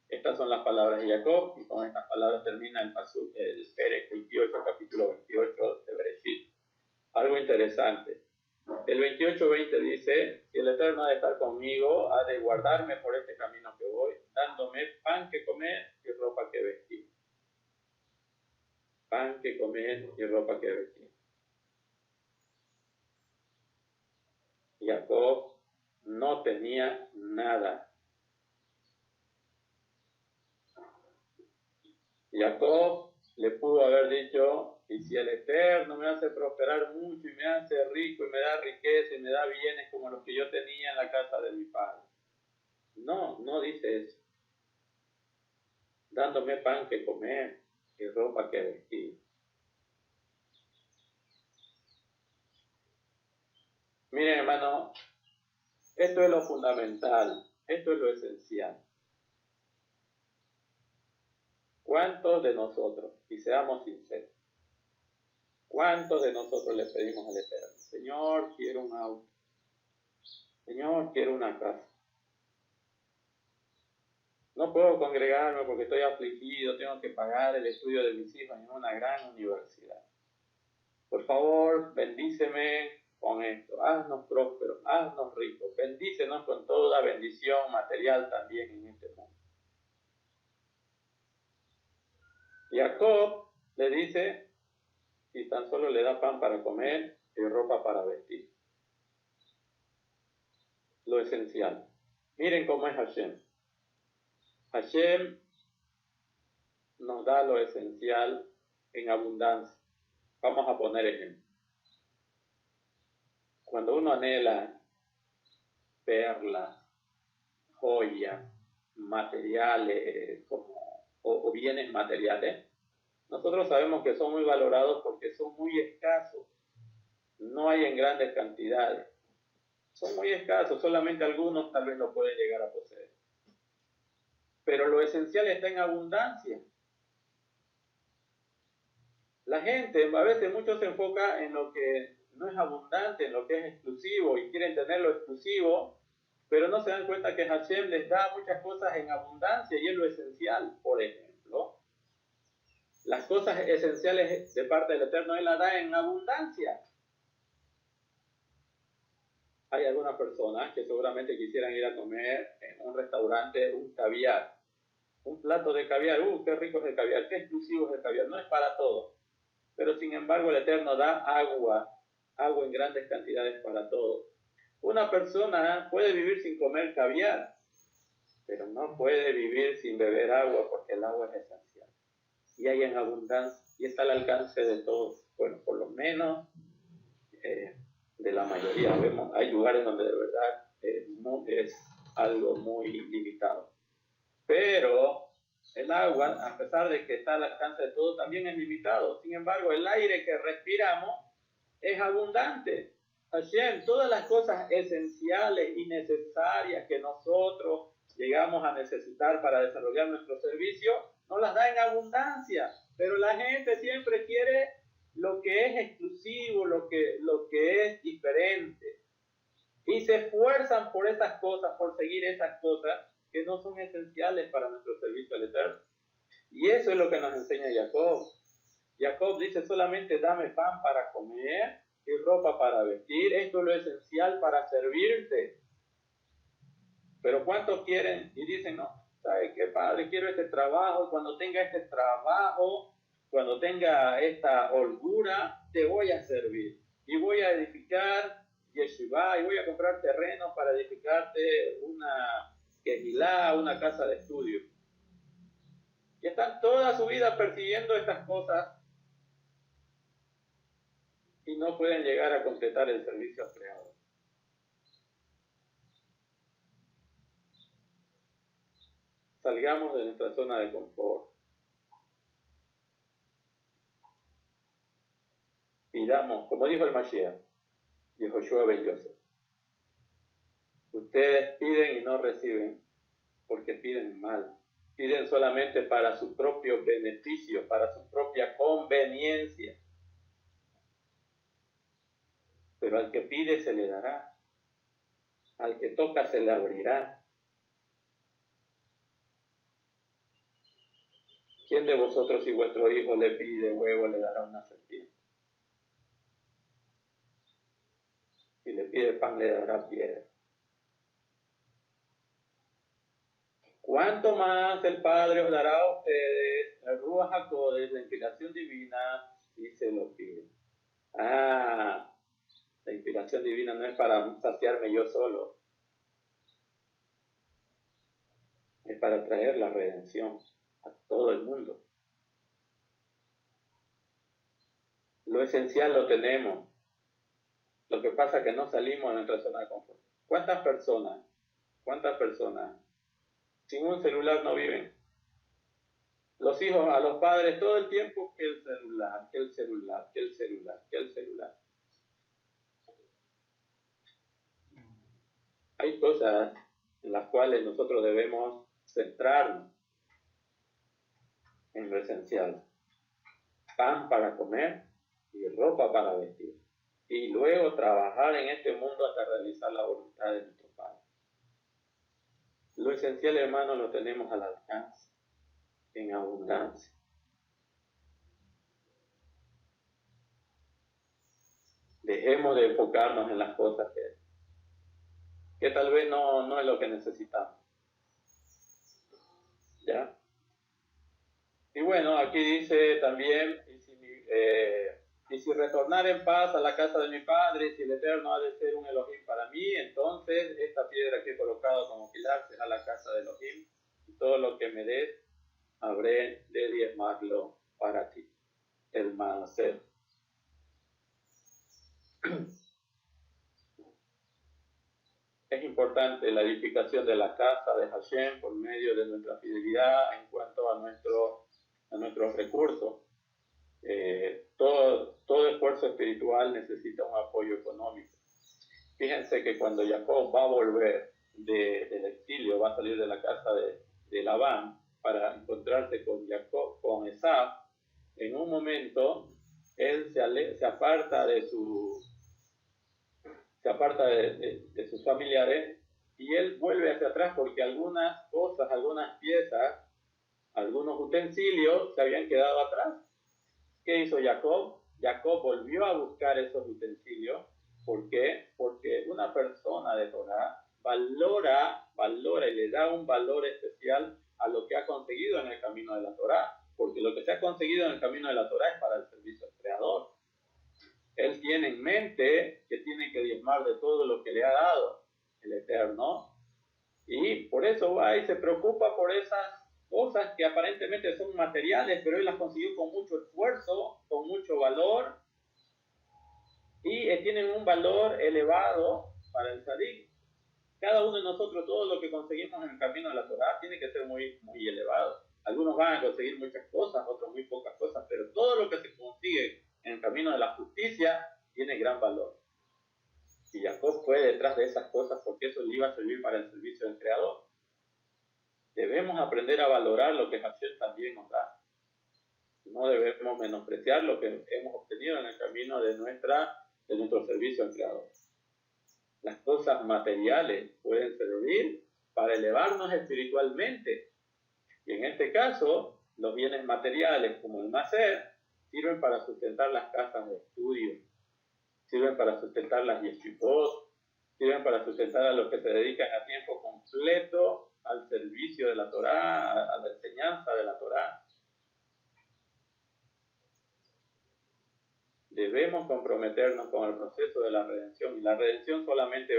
Estas son las palabras de Jacob, y con estas palabras termina el Perec 28, capítulo 28 de Bereshit. Algo interesante. El 28:20 dice: si el Eterno ha de estar conmigo, ha de guardarme por este camino que voy, dándome pan que comer y ropa que vestir. Pan que comer y ropa que vestir. Jacob no tenía nada. Jacob le pudo haber dicho: y si el Eterno me hace prosperar mucho y me hace rico y me da riqueza y me da bienes como los que yo tenía en la casa de mi padre. No, no dice eso. Dándome pan que comer y ropa que vestir. Miren, hermano, esto es lo fundamental, esto es lo esencial. ¿Cuántos de nosotros, y seamos sinceros, cuántos de nosotros le pedimos al Eterno: Señor, quiero un auto, Señor, quiero una casa? No puedo congregarme porque estoy afligido, tengo que pagar el estudio de mis hijos en una gran universidad. Por favor, bendíceme con esto, haznos prósperos, haznos ricos, bendícenos con toda bendición material también en este mundo. Jacob le dice, si tan solo le da pan para comer y ropa para vestir. Lo esencial. Miren cómo es Hashem. Hashem nos da lo esencial en abundancia. Vamos a poner ejemplo. Cuando uno anhela perlas, joyas, materiales o bienes materiales, nosotros sabemos que son muy valorados porque son muy escasos. No hay en grandes cantidades. Son muy escasos, solamente algunos tal vez lo pueden llegar a poseer. Pero lo esencial está en abundancia. La gente, a veces mucho se enfoca en lo que no es abundante, en lo que es exclusivo, y quieren tener lo exclusivo, pero no se dan cuenta que Hashem les da muchas cosas en abundancia y es lo esencial. Por ejemplo, las cosas esenciales de parte del Eterno Él las da en abundancia. Hay algunas personas que seguramente quisieran ir a comer en un restaurante un caviar, un plato de caviar. Qué rico es el caviar, qué exclusivo es el caviar. No es para todos, pero sin embargo el Eterno da agua en grandes cantidades para todos. Una persona puede vivir sin comer caviar, pero no puede vivir sin beber agua, porque el agua es esencial. Y hay en abundancia y está al alcance de todos. Bueno, por lo menos de la mayoría. Vemos, hay lugares donde de verdad no es algo muy limitado. Pero el agua, a pesar de que está al alcance de todos, también es limitado. Sin embargo, el aire que respiramos es abundante. Hashem, todas las cosas esenciales y necesarias que nosotros llegamos a necesitar para desarrollar nuestro servicio, nos las da en abundancia. Pero la gente siempre quiere lo que es exclusivo, lo que es diferente. Y se esfuerzan por esas cosas, por seguir esas cosas que no son esenciales para nuestro servicio al Eterno. Y eso es lo que nos enseña Jacob. Jacob dice: solamente dame pan para comer y ropa para vestir. Esto es lo esencial para servirte. Pero ¿cuántos quieren? Y dicen: no, ¿sabe qué, padre? Quiero este trabajo. Y cuando tenga este trabajo, cuando tenga esta holgura, te voy a servir. Y voy a edificar yeshiva, y voy a comprar terrenos para edificarte una kehilá, una casa de estudio. Y están toda su vida persiguiendo estas cosas y no pueden llegar a completar el servicio al Creador. Salgamos de nuestra zona de confort. Pidamos, como dijo el Mashiach, Yehoshua ben Yosef: ustedes piden y no reciben porque piden mal. Piden solamente para su propio beneficio, para su propia conveniencia. pero al que pide se le dará, al que toca se le abrirá. ¿Quién de vosotros, si vuestro hijo le pide huevo, le dará una serpiente? Si le pide pan, le dará piedra. ¿Cuánto más el Padre os dará a ustedes el Ruach HaKodesh, la inspiración divina, si se lo piden? La inspiración divina no es para saciarme yo solo, es para traer la redención a todo el mundo. Lo esencial lo tenemos. Lo que pasa es que no salimos de nuestra zona de confort. ¿Cuántas personas sin un celular no viven? Los hijos a los padres todo el tiempo que el celular. Hay cosas en las cuales nosotros debemos centrarnos en lo esencial. Pan para comer y ropa para vestir. Y luego trabajar en este mundo hasta realizar la voluntad de nuestro Padre. Lo esencial, hermano, lo tenemos al alcance, en abundancia. Dejemos de enfocarnos en las cosas que tal vez no es lo que necesitamos. ¿Ya? Y bueno, aquí dice también, y si retornar en paz a la casa de mi Padre, si el Eterno ha de ser un Elohim para mí, entonces esta piedra que he colocado como pilar será la casa de Elohim, y todo lo que me des, habré de diezmarlo para ti. El Maaser. Es importante la edificación de la casa de Hashem por medio de nuestra fidelidad en cuanto a nuestros recursos. Todo esfuerzo espiritual necesita un apoyo económico. Fíjense que cuando Jacob va a volver del exilio, va a salir de la casa de Labán para encontrarse con Esaú, en un momento él se aparta de sus familiares y él vuelve hacia atrás porque algunas cosas, algunas piezas, algunos utensilios se habían quedado atrás. ¿Qué hizo Jacob? Jacob volvió a buscar esos utensilios. ¿Por qué? Porque una persona de Torah valora y le da un valor especial a lo que ha conseguido en el camino de la Torah. Porque lo que se ha conseguido en el camino de la Torah es para el servicio al Creador. Él tiene en mente que tiene que diezmar de todo lo que le ha dado el Eterno. Y por eso va y se preocupa por esas cosas que aparentemente son materiales, pero él las consiguió con mucho esfuerzo, con mucho valor, y tienen un valor elevado para el Tzadik. Cada uno de nosotros, todo lo que conseguimos en el camino de la Torah tiene que ser muy, muy elevado. Algunos van a conseguir muchas cosas, otros muy pocas cosas, pero todo lo que se consigue en el camino de la justicia tiene gran valor. Y Jacob fue detrás de esas cosas porque eso le iba a servir para el servicio del Creador. Debemos aprender a valorar lo que Hashem también nos da. No debemos menospreciar lo que hemos obtenido en el camino de nuestro servicio al Creador. Las cosas materiales pueden servir para elevarnos espiritualmente. Y en este caso, los bienes materiales como el Maaser sirven para sustentar las casas de estudio, sirven para sustentar las yeshivot, sirven para sustentar a los que se dedican a tiempo completo al servicio de la Torah, a la enseñanza de la Torah. Debemos comprometernos con el proceso de la redención, y la redención solamente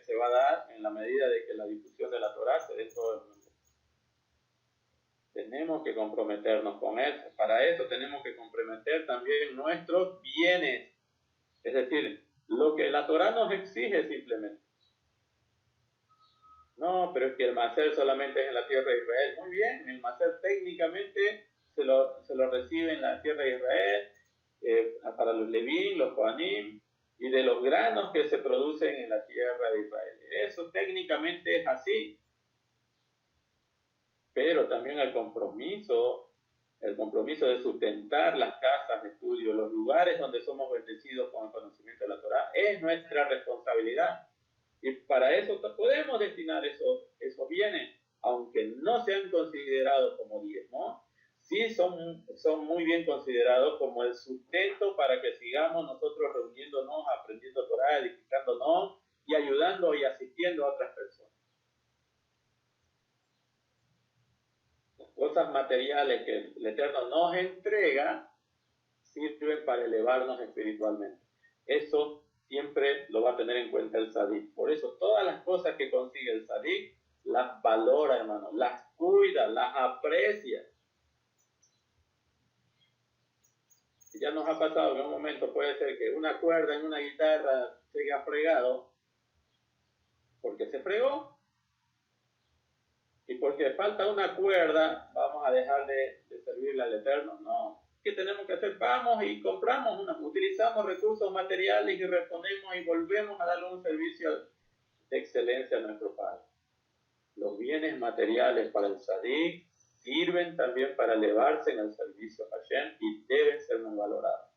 se va a dar en la medida de que la difusión de la Torah se dé en todo el mundo. Tenemos que comprometernos con eso. Para eso tenemos que comprometer también nuestros bienes, es decir, lo que la Torah nos exige simplemente. No, pero es que el Maaser solamente es en la tierra de Israel. Muy bien, el Maaser técnicamente se lo recibe en la tierra de Israel, para los Levín, los Kohanim, y de los granos que se producen en la tierra de Israel. Eso técnicamente es así. Pero también el compromiso el compromiso de sustentar las casas de estudio, los lugares donde somos bendecidos con el conocimiento de la Torá, es nuestra responsabilidad. Y para eso podemos destinar esos bienes, aunque no sean considerados como diezmo, sí son muy bien considerados como el sustento para que sigamos nosotros reuniéndonos, aprendiendo Torá, edificándonos y ayudando y asistiendo a otras personas. Las cosas materiales que el Eterno nos entrega sirven para elevarnos espiritualmente. Eso siempre lo va a tener en cuenta el Tzadik. Por eso todas las cosas que consigue el Tzadik las valora, hermano, las cuida, las aprecia. Ya nos ha pasado que en un momento puede ser que una cuerda en una guitarra se haya fregado porque se fregó, y porque falta una cuerda vamos a dejar de servirle al Eterno. No. ¿Qué tenemos que hacer? Vamos y compramos utilizamos recursos materiales y reponemos y volvemos a darle un servicio de excelencia a nuestro Padre. Los bienes materiales para el Tzadik sirven también para elevarse en el servicio a Hashem y deben ser muy valorados.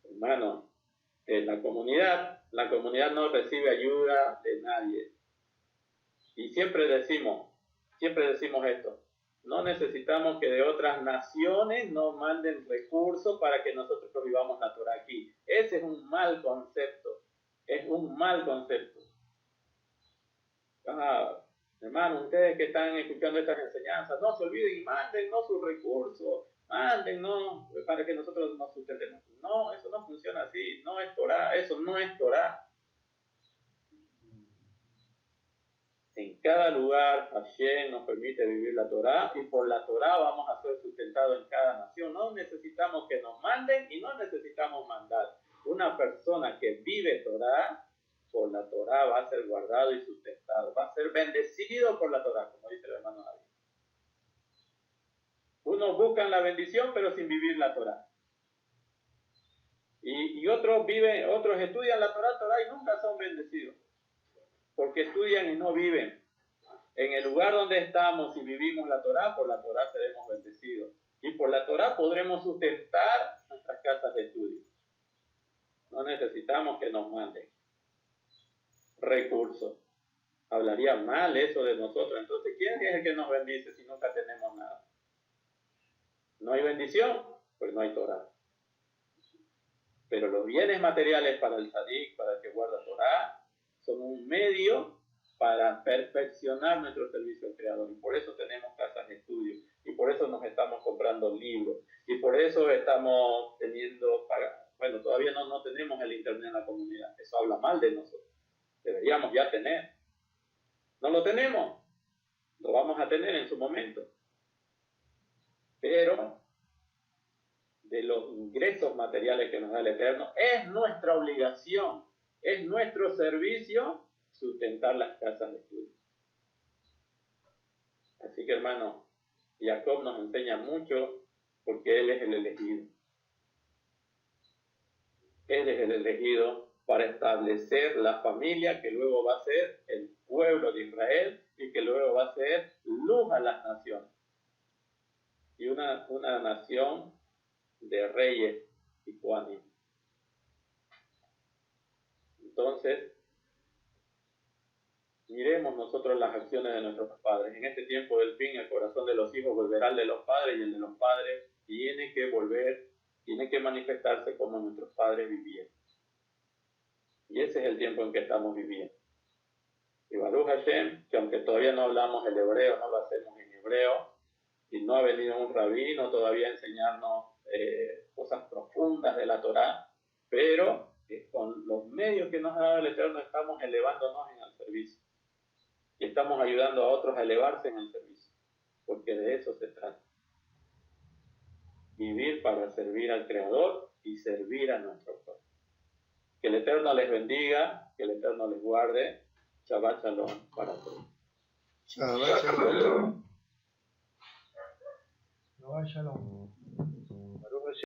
Hermano, la comunidad no recibe ayuda de nadie. Y siempre decimos esto: no necesitamos que de otras naciones nos manden recursos para que nosotros vivamos la Torah aquí. Ese es un mal concepto. Hermano, ustedes que están escuchando estas enseñanzas, no se olviden y mándennos sus recursos, mándennos para que nosotros nos sustentemos. No, eso no funciona así, no es Torah, eso no es Torah. En cada lugar Hashem nos permite vivir la Torah y por la Torah vamos a ser sustentados en cada nación. No necesitamos que nos manden y no necesitamos mandar. Una persona que vive Torah, por la Torah va a ser guardado y sustentado. Va a ser bendecido por la Torah, como dice el hermano David. Unos buscan la bendición pero sin vivir la Torah. Y otros estudian la Torah y nunca son bendecidos. Porque estudian y no viven. En el lugar donde estamos y vivimos la Torá, por la Torá seremos bendecidos. Y por la Torá podremos sustentar nuestras casas de estudio. No necesitamos que nos manden recursos. Hablaría mal eso de nosotros. Entonces, ¿quién es el que nos bendice si nunca tenemos nada? ¿No hay bendición? Pues no hay Torá. Pero los bienes materiales para el Tzadik, para el que guarda Torá, son un medio para perfeccionar nuestro servicio al Creador. Y por eso tenemos casas de estudio. Y por eso nos estamos comprando libros. Y por eso estamos teniendo... Bueno, todavía no tenemos el internet en la comunidad. Eso habla mal de nosotros. Deberíamos ya tener. No lo tenemos. Lo vamos a tener en su momento. Pero de los ingresos materiales que nos da el Eterno, es nuestra obligación, es nuestro servicio sustentar las casas de estudio. Así que, hermano, Jacob nos enseña mucho porque él es el elegido. Él es el elegido para establecer la familia que luego va a ser el pueblo de Israel y que luego va a ser luz a las naciones. Y una nación de reyes y Kohanim. Entonces, miremos nosotros las acciones de nuestros padres. En este tiempo del fin, el corazón de los hijos volverá al de los padres y el de los padres tiene que manifestarse como nuestros padres vivían. Y ese es el tiempo en que estamos viviendo. Y Baruch Hashem, que aunque todavía no hablamos el hebreo, no lo hacemos en hebreo, y no ha venido un rabino todavía a enseñarnos cosas profundas de la Torá, pero con los medios que nos ha dado el Eterno estamos elevándonos en el servicio. Y estamos ayudando a otros a elevarse en el servicio, porque de eso se trata. Vivir para servir al Creador y servir a nuestro pueblo. Que el Eterno les bendiga, que el Eterno les guarde. Shabbat Shalom para todos. Shabbat Shalom. Shabbat Shalom.